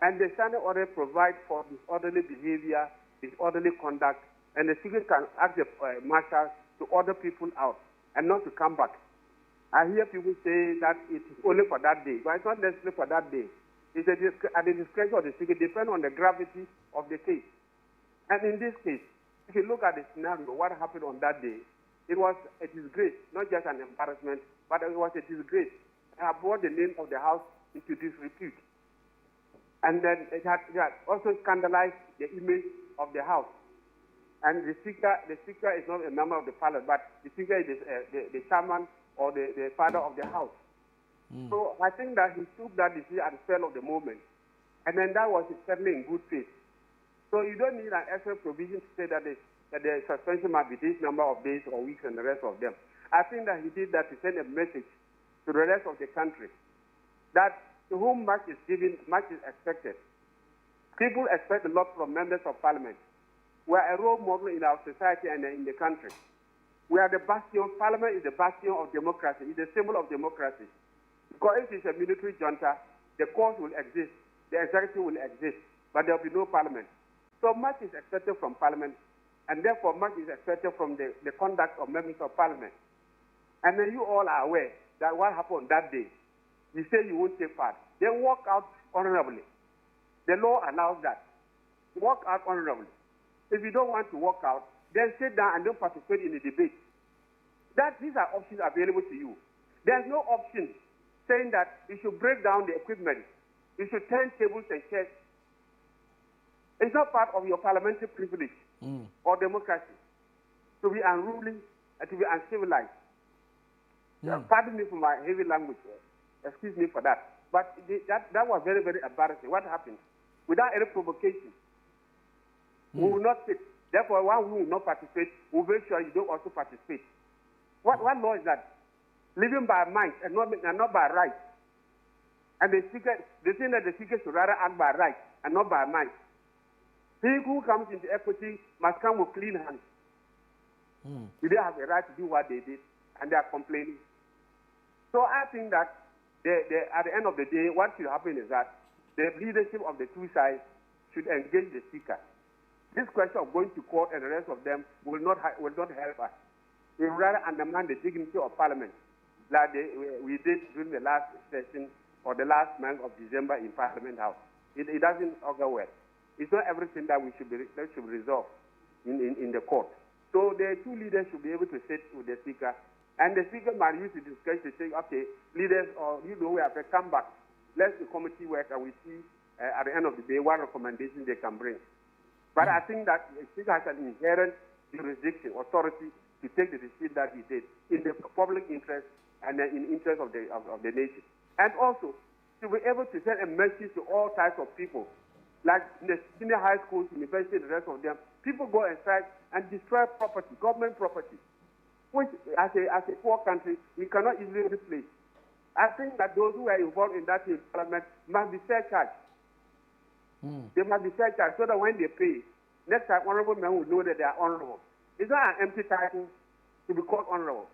And the standing order provides for disorderly behavior, disorderly conduct, and the Speaker can ask the marshal to order people out and not to come back. I hear people say that it is only for that day, but it's not necessarily for that day. It's at the discretion of the Speaker, depending on the gravity of the case. And in this case, if you look at the scenario, what happened on that day, it was a disgrace, not just an embarrassment, but it was a disgrace. It had brought the name of the house into disrepute. And then it had also scandalized the image of the house. And the speaker is not a member of the parliament, but the speaker is the chairman or the father of the house. So I think that he took that decision at the spell of the moment. And then that was certainly in good faith. So you don't need an extra provision to say that the suspension might be this number of days or weeks and the rest of them. I think that he did that to send a message to the rest of the country that to whom much is given, much is expected. People expect a lot from members of parliament. We are a role model in our society and in the country. We are the bastion, parliament is the bastion of democracy, it's the symbol of democracy. Because if it's a military junta, the courts will exist, the executive will exist, but there will be no parliament. So much is expected from parliament, and therefore much is expected from the conduct of members of parliament. And then you all are aware that what happened that day, you say you won't take part. Then walk out honorably. The law allows that. Walk out honorably. If you don't want to walk out, then sit down and don't participate in the debate. These are options available to you. There's no option saying that you should break down the equipment. You should turn tables and chairs. It's not part of your parliamentary privilege or democracy to be unruly and to be uncivilized. Pardon me for my heavy language. Excuse me for that. But that was very, very embarrassing. What happened? Without any provocation, we will not sit. Therefore, while we will not participate, we'll make sure you don't also participate. What law is that? Living by might and not by right. And the thing that the speaker should rather act by right and not by might. He who comes into equity must come with clean hands. You don't have a right to do what they did, and they are complaining. So I think that at the end of the day, what should happen is that the leadership of the two sides should engage the speaker. This question of going to court and the rest of them will not help us. We will rather undermine the dignity of Parliament, like we did during the last session or the last month of December in Parliament House. It doesn't augur well. It's not everything that should resolve in the court. So the two leaders should be able to sit with the speaker, and the speaker might use the discussion to say, okay, leaders, or we have to come back. Let the committee work, and we see at the end of the day what recommendations they can bring. But I think that the speaker has an inherent jurisdiction, authority to take the decision that he did in the public interest and in the interest of the nation. And also to be able to send a message to all types of people, like in the senior high schools, university, and the rest of them. People go and strike and destroy property, government property, which as a poor country, we cannot easily replace. I think that those who are involved in that parliament must be surcharged. They must be surcharged so that when they pay, next time honorable men will know that they are honorable. It's not an empty title to be called honorable.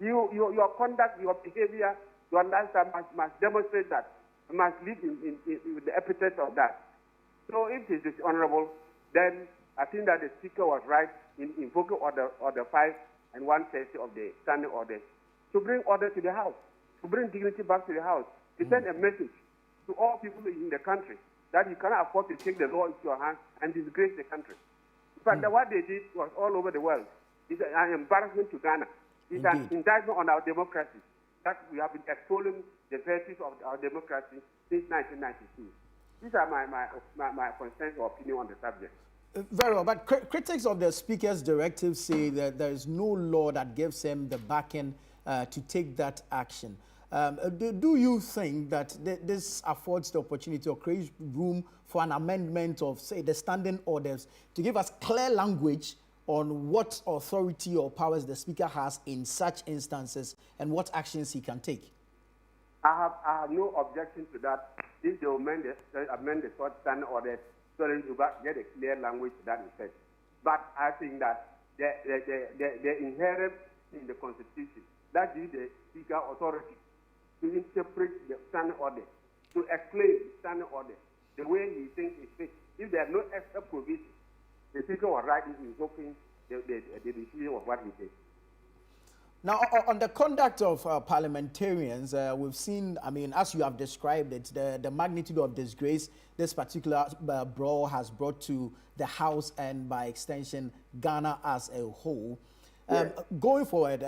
Your conduct, your behavior, your lifestyle must demonstrate that. You must live in the epithet of that. So if it is honorable, then I think that the speaker was right in invoking order 5 and 130 of the standing order to bring order to the House, to bring dignity back to the House, to send a message to all people in the country that you cannot afford to take the law into your hands and disgrace the country. But what they did was all over the world. It's an embarrassment to Ghana. It's an indictment on our democracy, that we have been extolling the virtues of our democracy since 1992. These are my concerns or opinion on the subject. Very well, but critics of the Speaker's directive say that there is no law that gives him the backing to take that action. Do you think that this affords the opportunity or creates room for an amendment of, say, the standing orders to give us clear language on what authority or powers the Speaker has in such instances and what actions he can take? I have no objection to that. If they amend the short standing order so that you get a clear language to that effect. But I think that the inherent in the Constitution that gives the Speaker authority to interpret the standing order, to explain the standing order the way he thinks is fit. If there are no extra provision, the Speaker will write it in open the decision of what he did. Now, on the conduct of parliamentarians, we've seen, I mean, as you have described it, the magnitude of disgrace this particular brawl has brought to the House and, by extension, Ghana as a whole. Going forward,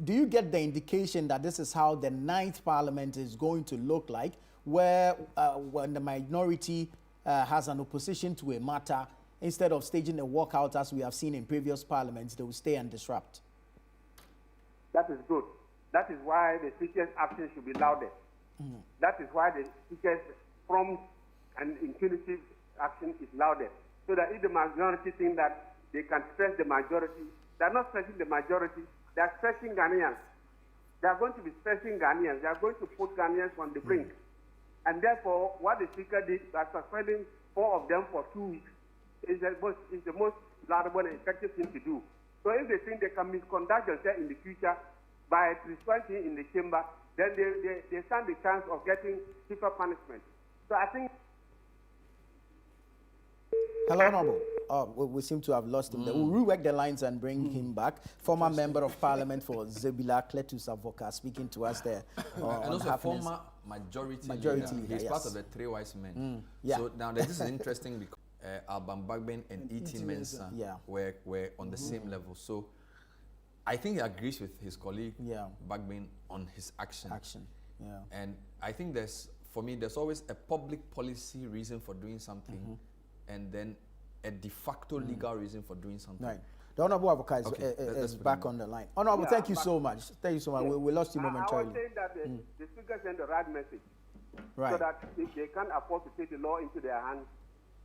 do you get the indication that this is how the 9th Parliament is going to look like, where when the minority has an opposition to a matter, instead of staging a walkout as we have seen in previous parliaments, they will stay and disrupt? That is good. That is why the Speaker's action should be louder. That is why the Speaker's prompt and imperative action is louder. So that if the majority think that they can stress the majority, they are not stressing the majority, they are stressing Ghanaians. They are going to be stressing Ghanaians. They are going to put Ghanaians on the brink. And therefore, what the Speaker did by suspending 4 of them for 2 weeks is the most laudable and effective thing to do. So if they think they can misconduct themselves in the future by responding in the chamber, then they stand the chance of getting stiffer punishment. So I think... Hello, Honorable. We seem to have lost him there. We'll rework the lines and bring him back. Former Member of Parliament for Zebila, Cletus Avoka, speaking to us there. And also former majority leader. He's part of the 3 wise men. So now this is interesting because Alban Bagbin and E.T. Mensah were on the same level. So I think he agrees with his colleague Bagbin on his action. And I think for me, there's always a public policy reason for doing something and then a de facto legal reason for doing something. Right. The Honorable Avoka is back on the line. Honorable, thank you so much. Thank you so much. We lost you momentarily. I was saying that the Speaker sent the right message so that they can't afford to take the law into their hands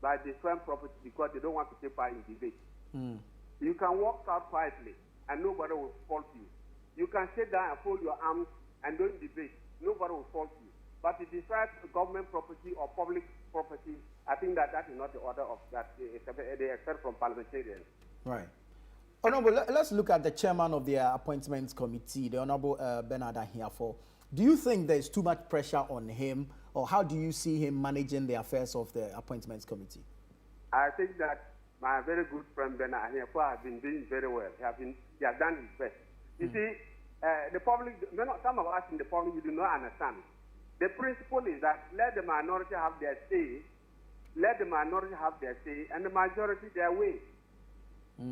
by destroying property because they don't want to take part in debate. You can walk out quietly and nobody will fault you. You can sit down and fold your arms and don't debate. Nobody will fault you. But to destroy government property or public property, I think that is not the order of that they expect from parliamentarians. Right. Honorable, let's look at the chairman of the appointments committee, the Honorable Bernard Ahiafo. Do you think there's too much pressure on him, or how do you see him managing the affairs of the appointments committee? I think that my very good friend Bernard Ahiafo has been doing very well. He has done his best. You see, the public, some of us in the public, we do not understand. The principle is that let the minority have their say, let the minority have their say, and the majority their way.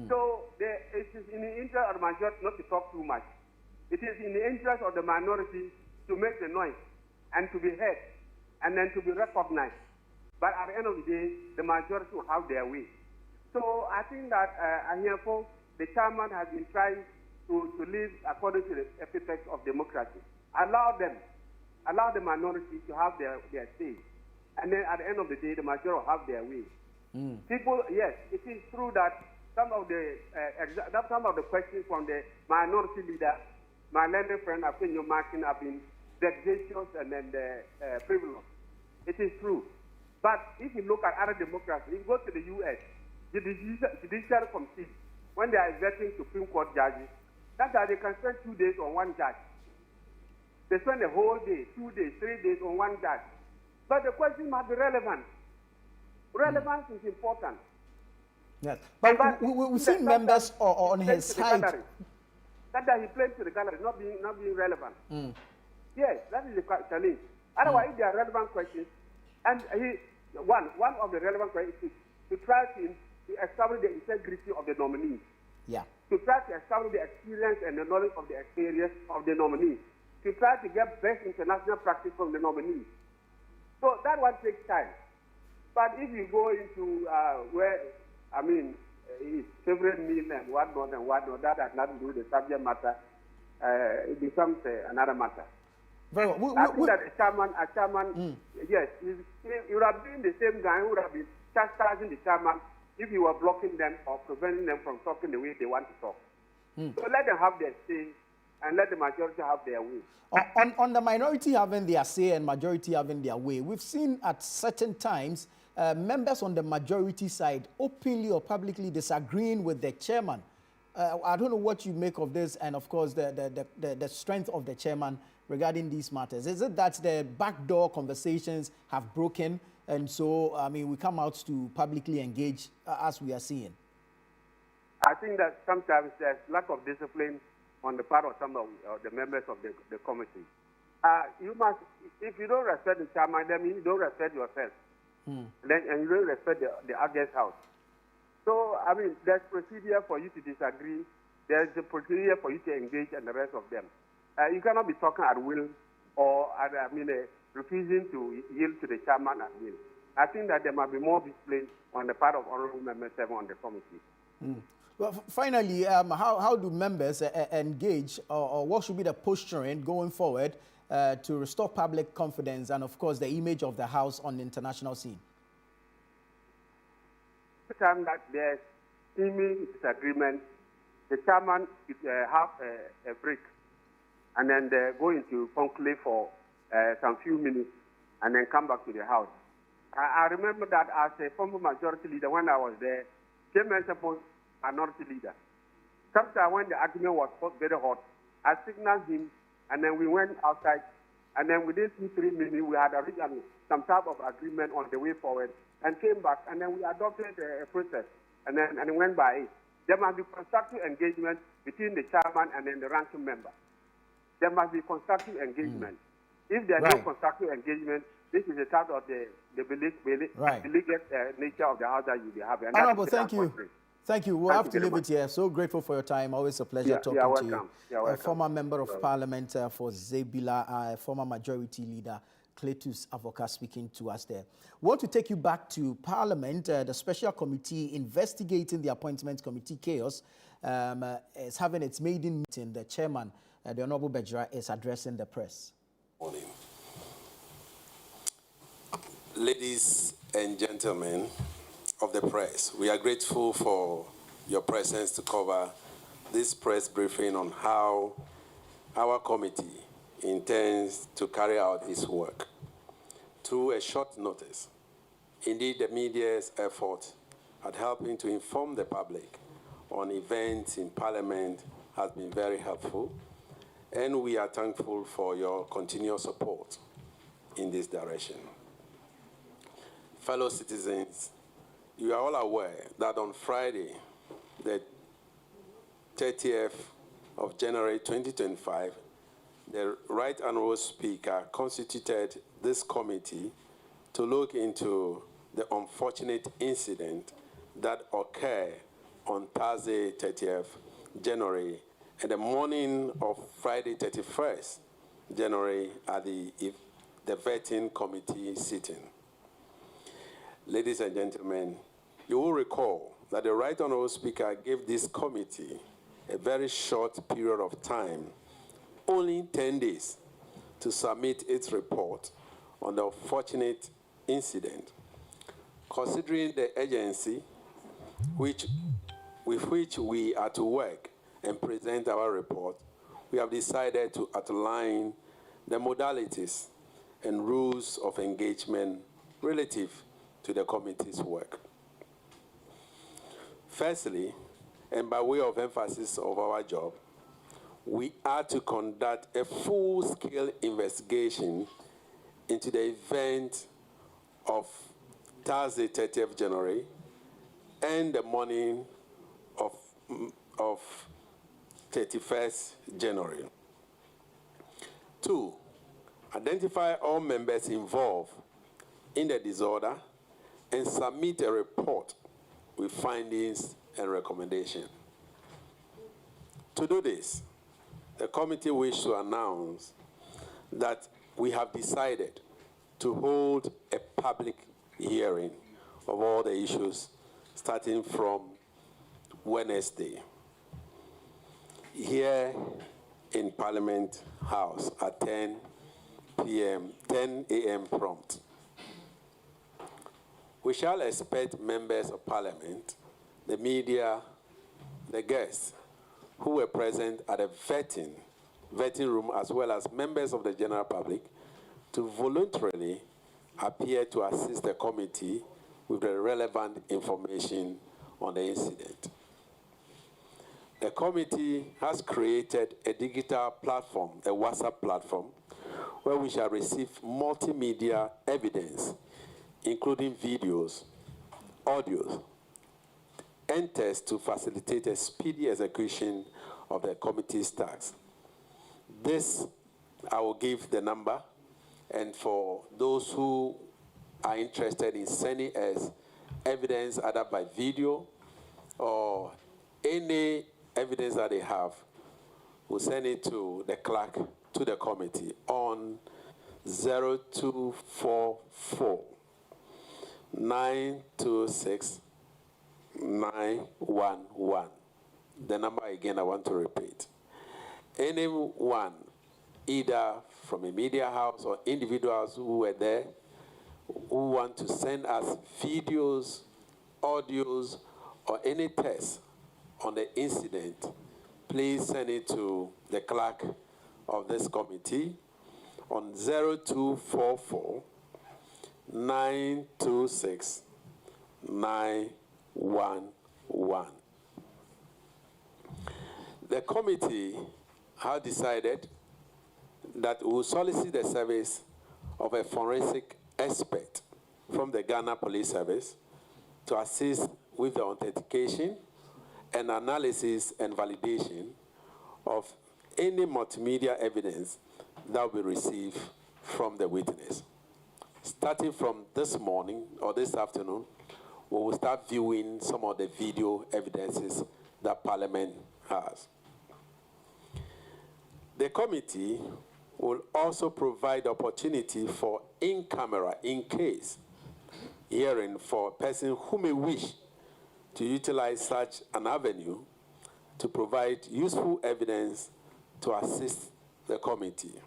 So it is in the interest of the majority not to talk too much. It is in the interest of the minority to make the noise and to be heard and then to be recognized. But at the end of the day, the majority will have their way. So I think that Ahiafo, the chairman, has been trying to live according to the epithets of democracy. Allow the minority to have their say. And then at the end of the day, the majority will have their way. People, yes, it is true that some of the questions from the minority leader, my learned friend, Apenyo Martin, have been vexatious and then frivolous. It is true. But if you look at other democracies, if you go to the U.S., the judicial committee, when they are vetting Supreme Court judges, sometimes they can spend 2 days on one judge. They spend a whole day, 2 days, 3 days on one judge. But the question must be relevant. Relevance is important. Yes, but we've seen members on his side. That he played to the gallery, not being relevant. Yes, that is the challenge. Otherwise, if there are relevant questions, and one of the relevant questions is to try to establish the integrity of the nominee. To try to establish the experience and the knowledge of the experience of the nominee. To try to get best international practice from the nominee. So that one takes time. But if you go into his favorite meal and whatnot, that has nothing to do with the subject matter, it becomes another matter. Very well. I think that a chairman, yes, he would have been the same guy who would have been chastising the chairman if he were blocking them or preventing them from talking the way they want to talk. So let them have their say and let the majority have their way. On the minority having their say and majority having their way, we've seen at certain times members on the majority side openly or publicly disagreeing with the chairman. I don't know what you make of this, and of course the strength of the chairman regarding these matters? Is it that the backdoor conversations have broken, and so, I mean, we come out to publicly engage as we are seeing? I think that sometimes there's lack of discipline on the part of some of the members of the committee. You must, if you don't respect the chairman, then you don't respect yourself. And you don't respect the other house. So, I mean, there's procedure for you to disagree. There's a procedure for you to engage and the rest of them. You cannot be talking at will or, refusing to yield to the chairman at will. I think that there must be more discipline on the part of honorable members on the committee. Well, finally, how do members engage, or what should be the posturing going forward to restore public confidence and, of course, the image of the House on the international scene? Every time that there's seeming disagreement, the chairman have a break, and then they go into conclave for some few minutes, and then come back to the House. I remember that as a former majority leader, when I was there, Chairman supposed minority leader. Sometimes when the argument was very hot, I signaled him, and then we went outside, and then within 2-3 minutes, we had reached some type of agreement on the way forward, and came back, and then we adopted a process, and it went by it. There must be constructive engagement between the chairman and then the ranking member. There must be constructive engagement. If there's no constructive engagement, this is the type of the nature of the House that you'll be having. Honorable, thank you. Thank you. We'll have to leave it here. So grateful for your time. Always a pleasure talking to you. A former member of Parliament for Zebila, former majority leader, Cletus Avoka, speaking to us there. We want to take you back to Parliament. The special committee investigating the appointment committee chaos is having its maiden meeting. The chairman, the Honorable Bejra, is addressing the press. Morning. Ladies and gentlemen of the press, we are grateful for your presence to cover this press briefing on how our committee intends to carry out its work through a short notice. Indeed, the media's effort at helping to inform the public on events in Parliament has been very helpful, and we are thankful for your continuous support in this direction. Fellow citizens, you are all aware that on Friday, the 30th of January 2025, the Right Honourable Speaker constituted this committee to look into the unfortunate incident that occurred on Thursday, 30th January, and the morning of Friday, 31st January, at the vetting committee sitting. Ladies and gentlemen, you will recall that the Right Honourable Speaker gave this committee a very short period of time, only 10 days, to submit its report on the unfortunate incident. Considering the urgency with which we are to work and present our report, we have decided to outline the modalities and rules of engagement relative to the committee's work. Firstly, and by way of emphasis of our job, we are to conduct a full-scale investigation into the event of Thursday, 30th January, and the morning of 31st January. 2, identify all members involved in the disorder and submit a report with findings and recommendations. To do this, the committee wishes to announce that we have decided to hold a public hearing of all the issues starting from Wednesday here in Parliament House at 10 a.m. prompt. We shall expect members of Parliament, the media, the guests who were present at the vetting room, as well as members of the general public, to voluntarily appear to assist the committee with the relevant information on the incident. the committee has created a digital platform, a WhatsApp platform, where we shall receive multimedia evidence, including videos, audios, and text to facilitate a speedy execution of the committee's tasks. This, I will give the number, and for those who are interested in sending us evidence either by video or any evidence that they have, we'll send it to the clerk, to the committee on 0244 926 911. The number again I want to repeat. Anyone, either from a media house or individuals who were there, who want to send us videos, audios, or any tests on the incident, please send it to the clerk of this committee on 0244 926 911. The committee has decided that we will solicit the service of a forensic expert from the Ghana Police Service to assist with the authentication and analysis and validation of any multimedia evidence that we receive from the witness. Starting from this morning or this afternoon, we will start viewing some of the video evidences that Parliament has. The committee will also provide opportunity for in-camera, in-case hearing for a person who may wish to utilize such an avenue to provide useful evidence to assist the committee.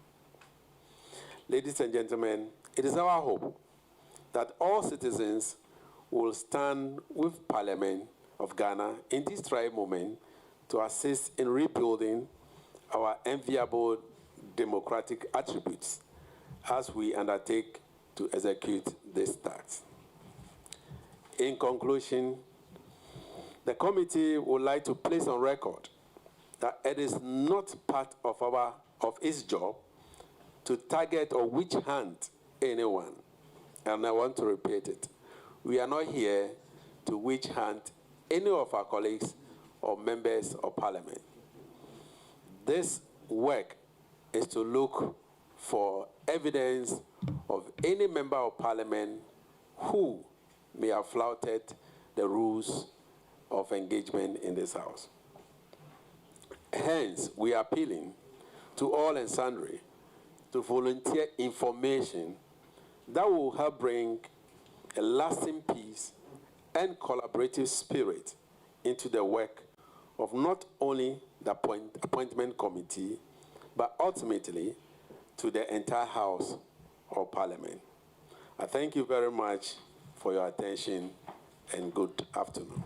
Ladies and gentlemen, it is our hope that all citizens will stand with Parliament of Ghana in this trying moment to assist in rebuilding our enviable democratic attributes as we undertake to execute this task. In conclusion, the committee would like to place on record that it is not part of its job to target or witch hunt anyone. And I want to repeat it. We are not here to witch hunt any of our colleagues or members of Parliament. This work is to look for evidence of any member of Parliament who may have flouted the rules of engagement in this House. Hence, we are appealing to all and sundry to volunteer information that will help bring a lasting peace and collaborative spirit into the work of not only the appointment committee, but ultimately to the entire House of Parliament. I thank you very much for your attention and good afternoon.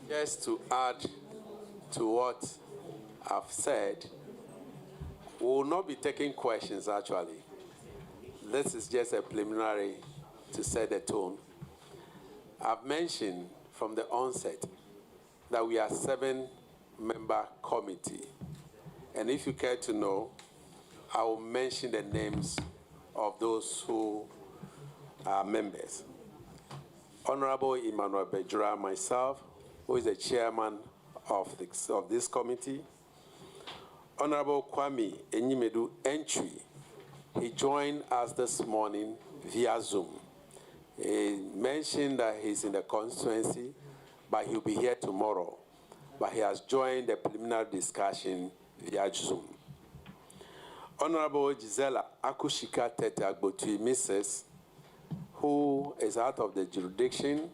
Just to add to what I've said, we will not be taking questions actually. This is just a preliminary to set the tone. I've mentioned from the onset that we are a 7-member committee. And if you care to know, I will mention the names of those who are members. Honorable Emmanuel Bejura, myself, who is the chairman of this committee. Honorable Kwame Enyimedu Entry, he joined us this morning via Zoom. He mentioned that he's in the constituency, but he'll be here tomorrow. But he has joined the preliminary discussion via Zoom. Honorable Gisela Akushika Tete Agbotui, Mrs., who is out of the jurisdiction,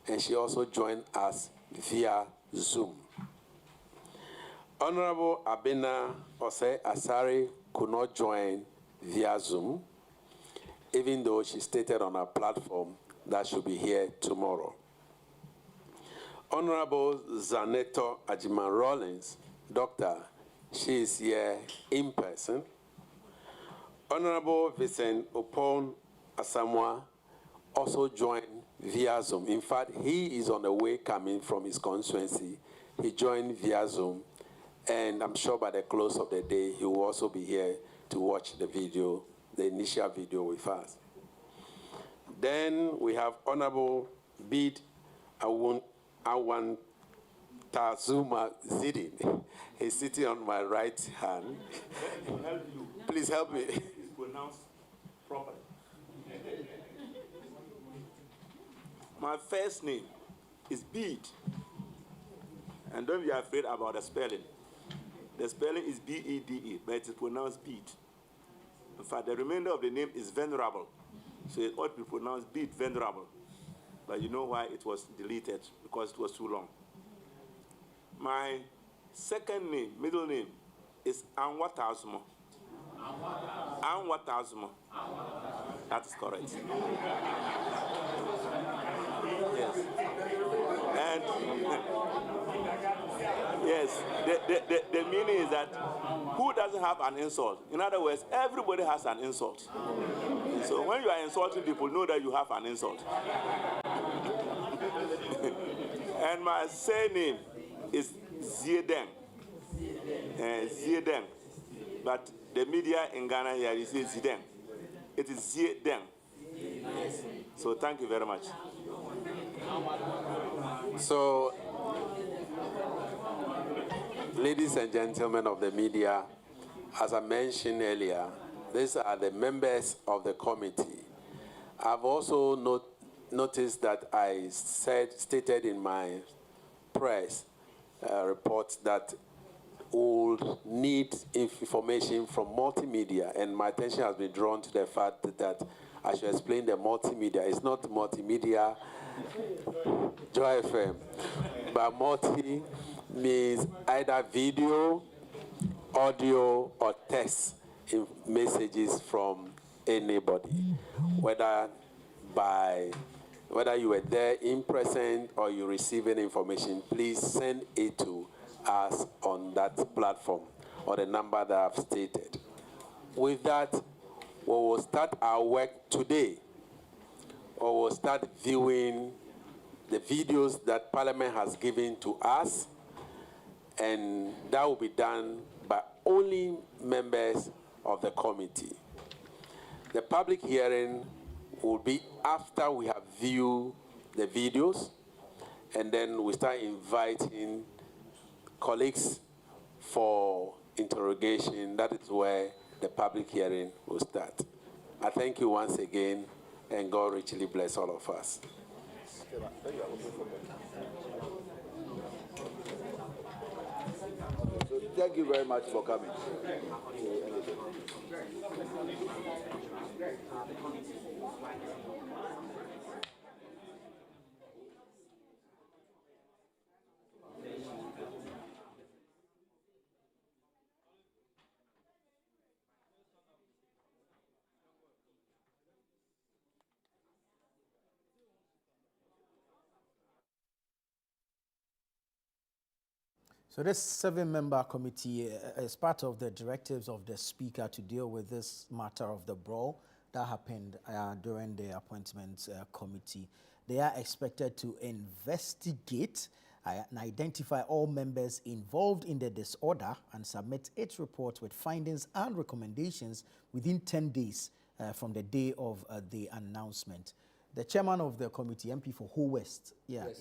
and she also joined us via Zoom. Honorable Abena Osei-Asari could not join via Zoom, even though she stated on her platform that she'll be here tomorrow. Honorable Zaneto Ajiman Rawlings, doctor, she is here in person. Honorable Vincent Opon Asamoah also joined via Zoom. In fact, he is on the way coming from his constituency. He joined via Zoom, and I'm sure by the close of the day, he will also be here to watch the video, the initial video with us. Then we have Honorable Bid Awantazuma Zidin. He's sitting on my right hand. Please help me. It's pronounced properly. My first name is Bede. And don't be afraid about the spelling. The spelling is B-E-D-E, but it is pronounced Bede. In fact, the remainder of the name is Venerable. So it ought to be pronounced Bede Venerable. But you know why it was deleted? Because it was too long. My second name, middle name, is Anwatazuma. Anwatazuma. That is correct. Yes. And yes, the meaning is that who doesn't have an insult? In other words, everybody has an insult. So when you are insulting people, know that you have an insult. And my surname is Ziedeng. Ziedeng. But the media in Ghana here is Zideng. It is Ziedeng. Yes. So thank you very much. So, ladies and gentlemen of the media, as I mentioned earlier, these are the members of the committee. I've also noticed that I stated in my press report that we'll need information from multimedia, and my attention has been drawn to the fact that I should explain the multimedia. It's not multimedia, Joy FM, but multi means either video, audio, or text messages from anybody, whether you were there in person or you receive any information. Please send it to us on that platform or the number that I've stated. With that, we will start our work today. We will start viewing the videos that Parliament has given to us, and that will be done by only members of the committee. The public hearing will be after we have viewed the videos, and then we start inviting colleagues for interrogation. That is where the public hearing will start. I thank you once again, and God richly bless all of us. So thank you very much for coming. So this 7-member committee is part of the directives of the Speaker to deal with this matter of the brawl that happened during the appointments committee. They are expected to investigate and identify all members involved in the disorder and submit its report with findings and recommendations within 10 days from the day of the announcement. The chairman of the committee, MP for Ho West,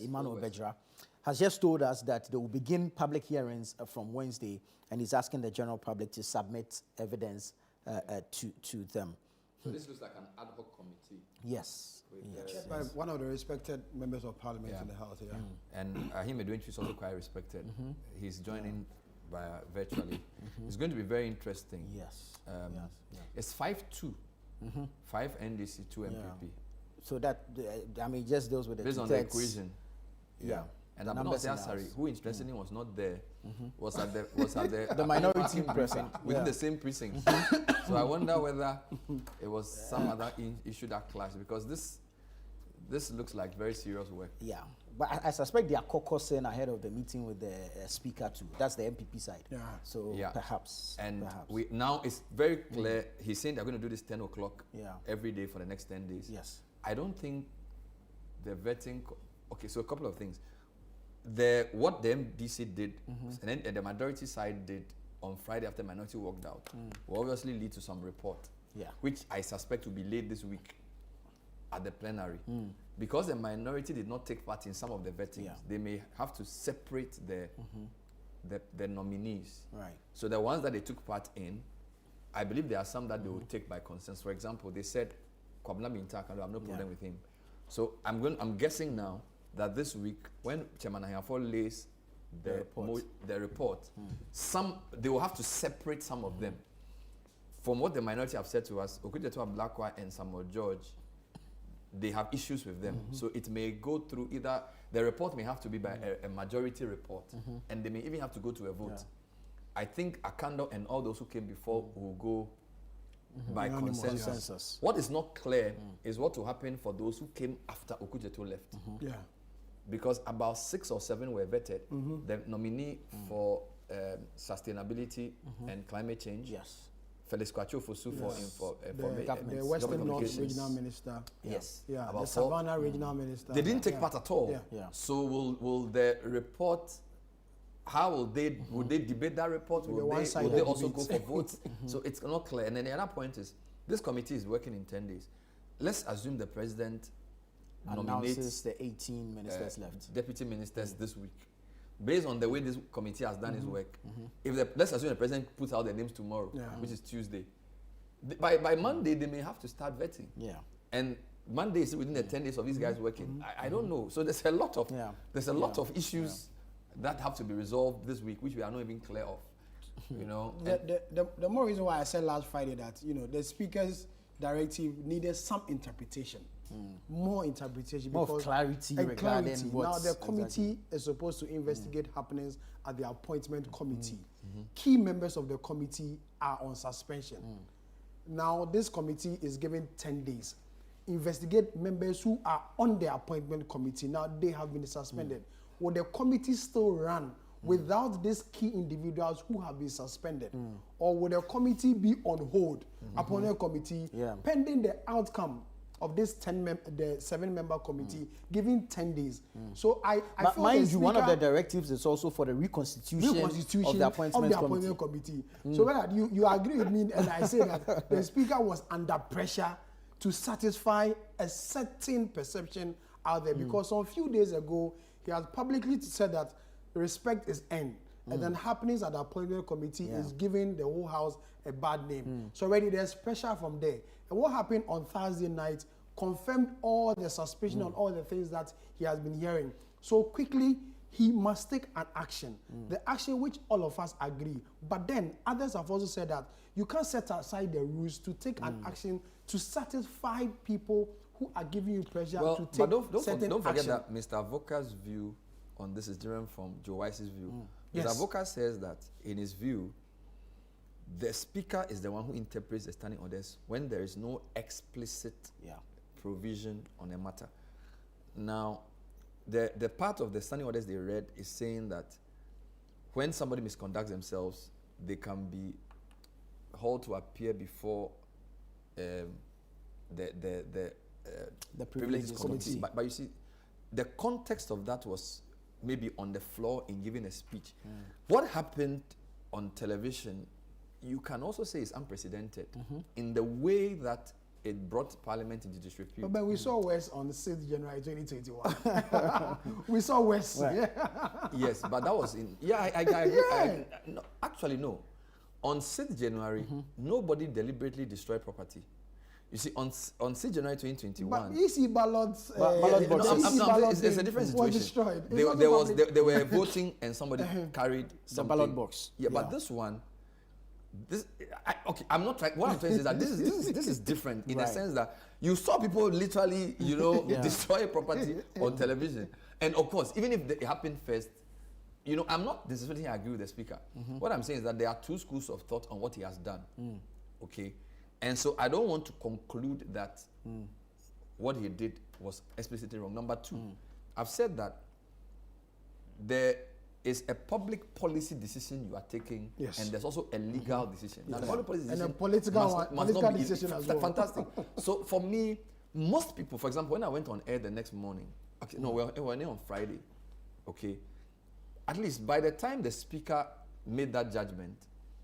Emmanuel Bejra, has just told us that they will begin public hearings from Wednesday, and he's asking the general public to submit evidence to them. So this looks like an ad hoc committee. Yes. By one of the respected members of Parliament in the House. And Ahim Edwinchi is also quite respected. He's joining virtually. It's going to be very interesting. Yes. It's 5-2. 5 NDC, 2 MPP. So that, I mean, just deals with the based on the equation. And Abdul Asari, who interestingly was not there, was at the the minority precinct precinct within the same precinct. So I wonder whether it was some other issue that clashed, because this looks like very serious work. Yeah, but I suspect they are caucusing ahead of the meeting with the speaker too. That's the MPP side. Yeah. So perhaps. And now it's very clear. He's saying they're going to do this 10 o'clock every day for the next 10 days. Yes. I don't think the vetting. Okay, so a couple of things. What the MDC did, and then the majority side did on Friday after minority walked out, will obviously lead to some report, which I suspect will be late this week at the plenary. Because the minority did not take part in some of the vettings, they may have to separate the nominees. Right. So the ones that they took part in, I believe there are some that they will take by consensus. For example, they said Kwabena Mintak, I have no problem with him. So I'm guessing now that this week, when Chairman Ahafo lays the report, they will have to separate some of them. From what the minority have said to us, Okujetua Blakwa and Samuel George, they have issues with them. So it may go through either, the report may have to be by a majority report, and they may even have to go to a vote. I think Akando and all those who came before will go by consensus. What is not clear is what will happen for those who came after Okujeto left. Because about 6 or 7 were vetted. The nominee for sustainability and climate change. Yes. Felix Kwacho-Fosu for the Western North Regional Minister. Yes. Yeah. The Savannah Regional Minister. They didn't take part at all. So will the report? How will they debate that report? Will they also go for votes? So it's not clear. And then the other point is, this committee is working in 10 days. Let's assume the president announces the 18 ministers left. Deputy ministers this week. Based on the way this committee has done its work, let's assume the president puts out the names tomorrow, which is Tuesday. By Monday, they may have to start vetting. And Monday is within the 10 days of these guys working. I don't know. So there's a lot of issues that have to be resolved this week, which we are not even clear of. You know, the more reason why I said last Friday that the speaker's directive needed some interpretation, more interpretation, more clarity regarding now the committee is supposed to investigate happenings at the appointment committee. Key members of the committee are on suspension. Now this committee is given 10 days. Investigate members who are on the appointment committee. Now they have been suspended. Will the committee still run without these key individuals who have been suspended? Or will the committee be on hold upon a committee pending the outcome of this 7-member committee, giving 10 days? So I feel mind you, one of the directives is also for the reconstitution of the appointment committee. So whether you agree with me and I say that the speaker was under pressure to satisfy a certain perception out there, because some few days ago he has publicly said that respect is earned, and then happenings at the appointment committee is giving the whole house a bad name. So already there's pressure from there. And what happened on Thursday night confirmed all the suspicion and all the things that he has been hearing. So quickly, he must take an action. The action which all of us agree. But then others have also said that you can't set aside the rules to take an action to satisfy people who are giving you pressure to take don't forget that Mr. Avoka's view on this is different from Joe Wise's view. Mr. Avoka says that in his view, the speaker is the one who interprets the standing orders when there is no explicit provision on a matter. Now, the part of the standing orders they read is saying that when somebody misconducts themselves, they can be hauled to appear before the privileges committee. But you see, the context of that was maybe on the floor in giving a speech. What happened on television, you can also say is unprecedented in the way that it brought Parliament into disrepute. But we saw worse on 6th January 2021. We saw worse. Right. Yes, but that was in... I agree. No, actually, no. On 6th January, nobody deliberately destroyed property. You see, on 6th January 2021... But EC ballots... it's a different situation. They were voting and somebody carried something. The ballot box. Yeah, but this one... I'm not trying. What I'm trying to say is that this is different in the sense that you saw people literally, destroy property on television, And of course, even if it happened first, you know, I'm not necessarily agree with the speaker. What I'm saying is that there are two schools of thought on what he has done. Okay? And so I don't want to conclude that what he did was explicitly wrong. Number two, I've said that there is a public policy decision you are taking, and there's also a legal decision. Now, the public policy decision and a political must decision as well. Fantastic. So for me, most people, for example, when I went on air the next morning, okay, no, we were on air on Friday, okay, at least by the time the speaker made that judgment,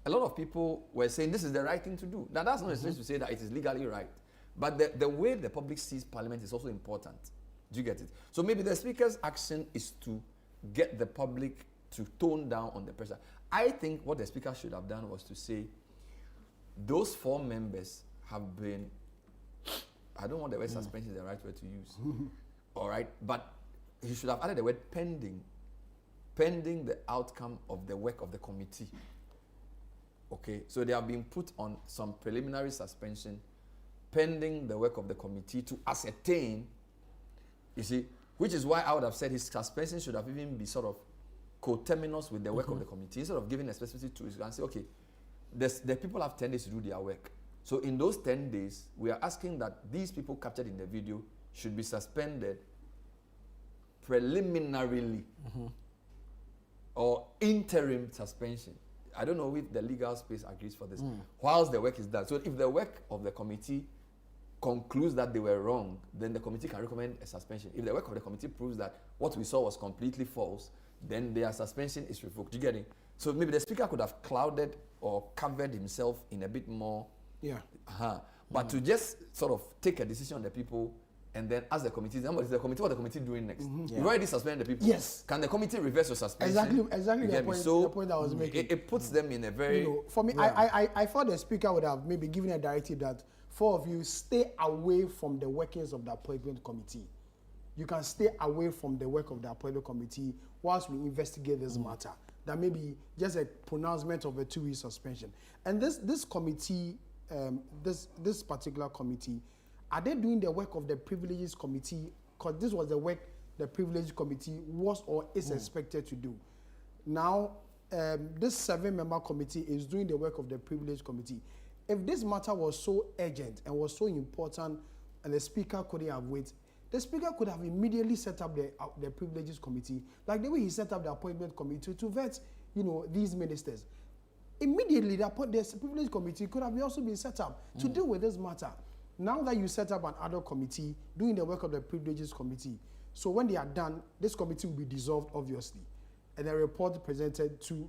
a lot of people were saying this is the right thing to do. Now, that's not necessarily to say that it is legally right, but the way the public sees Parliament is also important. Do you get it? So maybe the speaker's action is to get the public to tone down on the pressure. I think what the speaker should have done was to say, those 4 members have been, I don't want the word suspension is the right word to use, all right? But he should have added the word pending the outcome of the work of the committee. Okay, so they have been put on some preliminary suspension pending the work of the committee to ascertain, you see, which is why I would have said his suspension should have even be sort of coterminous with the work of the committee. Instead of giving a specific to it, you can say, okay, the people have 10 days to do their work. So in those 10 days, we are asking that these people captured in the video should be suspended preliminarily or interim suspension. I don't know if the legal space agrees for this, whilst the work is done. So if the work of the committee concludes that they were wrong, then the committee can recommend a suspension. If the work of the committee proves that what we saw was completely false, then their suspension is revoked. Do you get it? So maybe the speaker could have clouded or covered himself in a bit more. Yeah. But to just sort of take a decision on the people and then ask the committee, what is the committee doing next? You've already suspended the people. Yes. Can the committee reverse your suspension? Exactly the point I was making. It puts them in a very... You know, for me, I thought the speaker would have maybe given a directive that 4 of you stay away from the workings of the appointment committee. You can stay away from the work of the appointment committee whilst we investigate this matter. That may be just a pronouncement of a 2-week suspension. And this committee, this particular committee, are they doing the work of the privileges committee? Because this was the work the privilege committee was or is expected to do. Now, this 7-member committee is doing the work of the privilege committee. If this matter was so urgent and was so important and the speaker couldn't have waited, the speaker could have immediately set up the privileges committee, like the way he set up the appointment committee to vet, you know, these ministers. Immediately, the privilege committee could have also been set up to deal with this matter. Now that you set up an ad hoc committee doing the work of the privileges committee, so when they are done, this committee will be dissolved, obviously, and a report presented to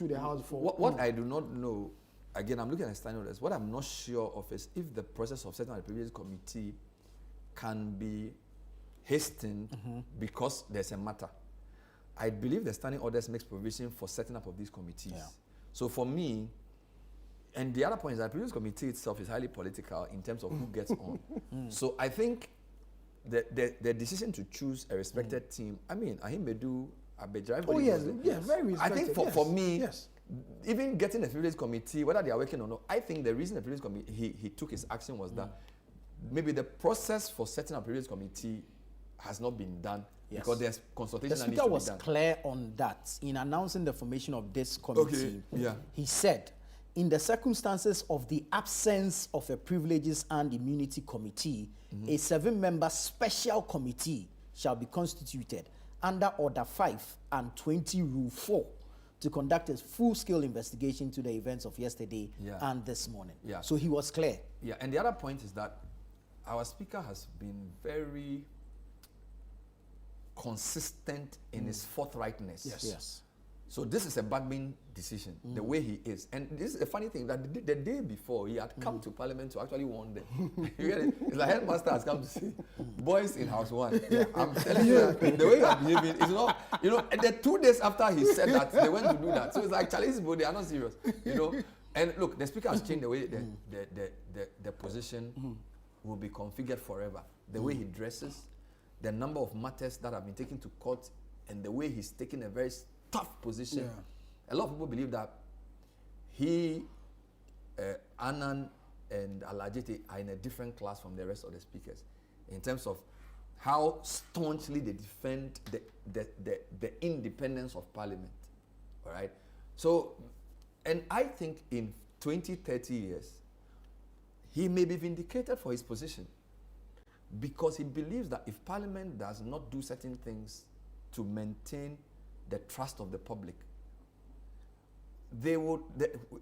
the House for... What I do not know, again, I'm looking at standing orders, what I'm not sure of is if the process of setting up the privileges committee can be hastened because there's a matter. I believe the standing orders makes provision for setting up of these committees. Yeah. So for me, and the other point is that the privileges committee itself is highly political in terms of who gets on. So I think the decision to choose a respected team, I mean, Ahimbedu, Abedja, oh yes, very respected. I think for me, even getting a privilege committee, whether they are working or not, I think the reason the privilege committee he took his action was that maybe the process for setting up a privilege committee has not been done because there's consultation. The speaker was clear on that in announcing the formation of this committee. He said, in the circumstances of the absence of a privileges and immunity committee, a 7-member special committee shall be constituted under Order 5 and 20 Rule 4 to conduct a full-scale investigation to the events of yesterday and this morning. So he was clear. And the other point is that our speaker has been very consistent in his forthrightness. Yes. So this is a bargaining decision, the way he is. And this is a funny thing, that the day before, he had come to Parliament to actually warn them. You get it? It's like headmaster has come to say, boys in House 1, I'm telling you, the way you are behaving is not, you know, and the 2 days after he said that, they went to do that. So it's like, Charlie, they are not serious, you know. And look, the speaker has changed the way the position will be configured forever. The way he dresses, the number of matters that have been taken to court, and the way he's taking a very tough position. A lot of people believe that he, Annan and Alajete are in a different class from the rest of the speakers in terms of how staunchly they defend the independence of Parliament. All right. So, and I think in 20, 30 years, he may be vindicated for his position because he believes that if Parliament does not do certain things to maintain the trust of the public, they would,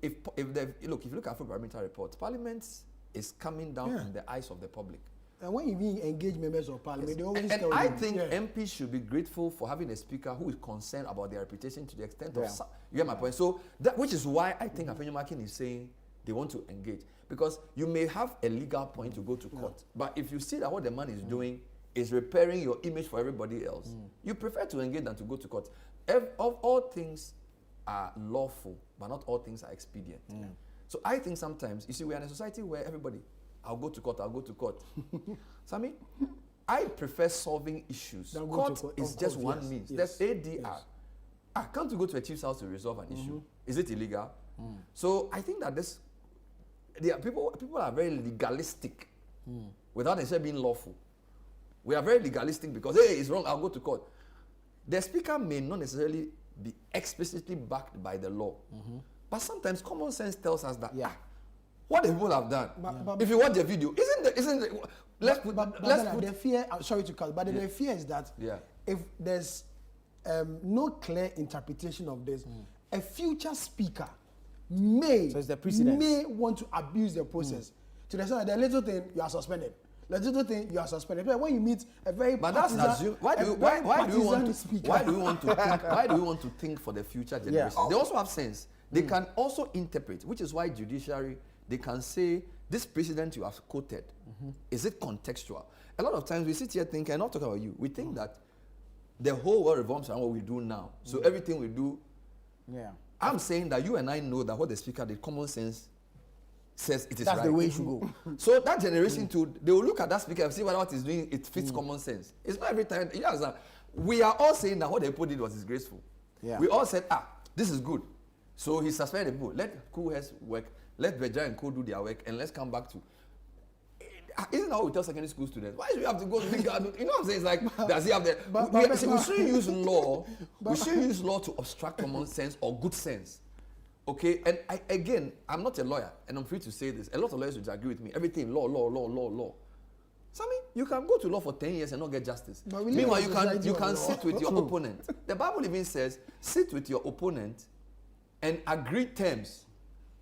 if you look at Parliamentary reports, Parliament is coming down in the eyes of the public. And when you engage members of Parliament, they always and tell I them, think MPs should be grateful for having a speaker who is concerned about their reputation to the extent of you get my point. So that, which is why I think Afenyo Makin is saying they want to engage, because you may have a legal point to go to court, but if you see that what the man is doing is repairing your image for everybody else, you prefer to engage than to go to court. All things are lawful, but not all things are expedient. So I think sometimes, you see, we are in a society where everybody, I'll go to court, I'll go to court. Sami, I prefer solving issues. Court is just one means. There's ADR. Can't you go to a chief's house to resolve an issue? Is it illegal? So I think that people are very legalistic without necessarily being lawful. We are very legalistic because, hey, it's wrong, I'll go to court. The speaker may not necessarily be explicitly backed by the law. But sometimes common sense tells us that what the people have done. But if you watch the video, the fear, I'm sorry to cut, but the fear is that if there's no clear interpretation of this, a future speaker may want to abuse the process to the extent that the little thing you are suspended. The little thing you are suspended. But when you meet a very why do we want to think for the future generation? They also have sense. They can also interpret, which is why judiciary, they can say, this precedent you have quoted, is it contextual? A lot of times we sit here thinking, I'm not talking about you, we think that the whole world revolves around what we do now. So everything we do, I'm saying that you and I know that what the speaker did, common sense says it is That's right. the way it should go. So that generation too, they will look at that speaker and see whether what he's doing, it fits common sense. It's not every time, you understand? We are all saying that what the people did was disgraceful. We all said, this is good. So he suspended the people. Let Coolheads work. Let Beja and Co do their work, and let's come back to. Isn't that what we tell secondary school students? Why do we have to go to legal? You know what I'm saying? It's like, does he have the? We shouldn't use law. We shouldn't use law to obstruct common sense or good sense. Okay, and I'm not a lawyer, and I'm free to say this. A lot of lawyers would agree with me. Everything law. Sammy, you can go to law for 10 years and not get justice. Meanwhile, you can sit with your opponent. The Bible even says, sit with your opponent and agree terms.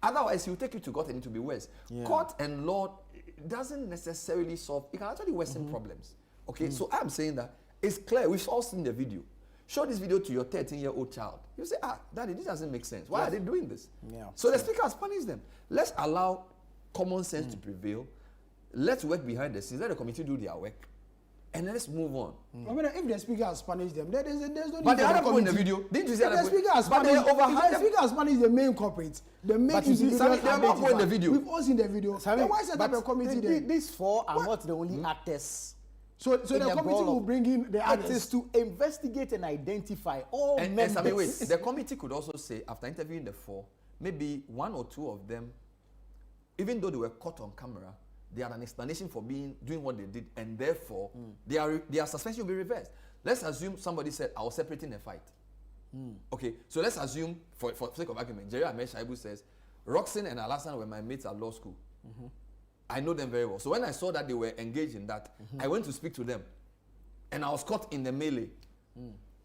Otherwise, he'll take you to court and it will be worse. Court and law doesn't necessarily solve. It can actually worsen problems. Okay, so I'm saying that it's clear. We've all seen the video. Show this video to your 13-year-old child. You say, Daddy, this doesn't make sense. Why are they doing this? So the speaker has punished them. Let's allow common sense to prevail. Let's work behind the scenes. Let the committee do their work. And let's move on. I mean, if the speaker has punished them, there's no need. But the other people in the video, didn't you see the speaker has punished the main culprits, the main individuals. They are not in the video. We've all seen the video. Then why set up a committee there? These four are not the only actors. So the committee will bring in the others to investigate and identify all members. And wait, the committee could also say, after interviewing the four, maybe one or two of them, even though they were caught on camera, they had an explanation for doing what they did, and therefore their suspension will be reversed. Let's assume somebody said, I was separating a fight. Okay, so let's assume, for sake of argument, Jerry Ahmed Shaibu says, Roxanne and Alassane were my mates at law school. I know them very well. So when I saw that they were engaged in that, I went to speak to them, and I was caught in the melee.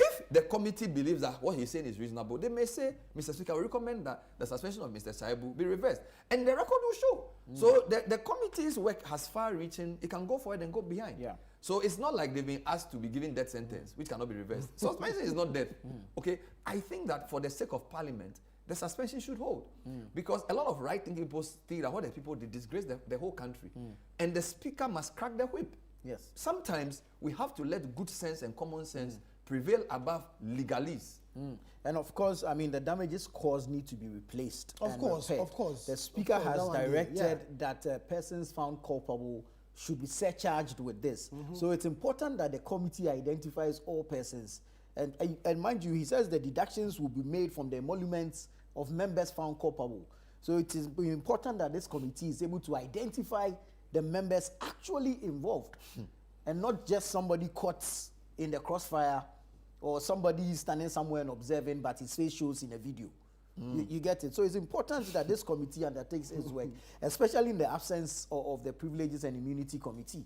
If the committee believes that what he's saying is reasonable, they may say, Mr. Speaker, we recommend that the suspension of Mr. Shaibu be reversed. And the record will show. So the committee's work has far-reaching, it can go forward and go behind. So it's not like they've been asked to be given death sentence, which cannot be reversed. Suspension is not death. Okay, I think that for the sake of Parliament, the suspension should hold. Because a lot of right-thinking people think that what the people did disgrace the whole country. And the speaker must crack the whip. Sometimes we have to let good sense and common sense prevail above legalese. And of course, I mean, the damages caused need to be replaced. Of course. The speaker has directed that persons found culpable should be surcharged with this. So it's important that the committee identifies all persons. And mind you, he says the deductions will be made from the emoluments of members found culpable. So it is important that this committee is able to identify the members actually involved. and not just somebody caught in the crossfire or somebody standing somewhere and observing, but his face shows in a video. You get it? So it's important that this committee undertakes its work, especially in the absence of the Privileges and Immunity Committee.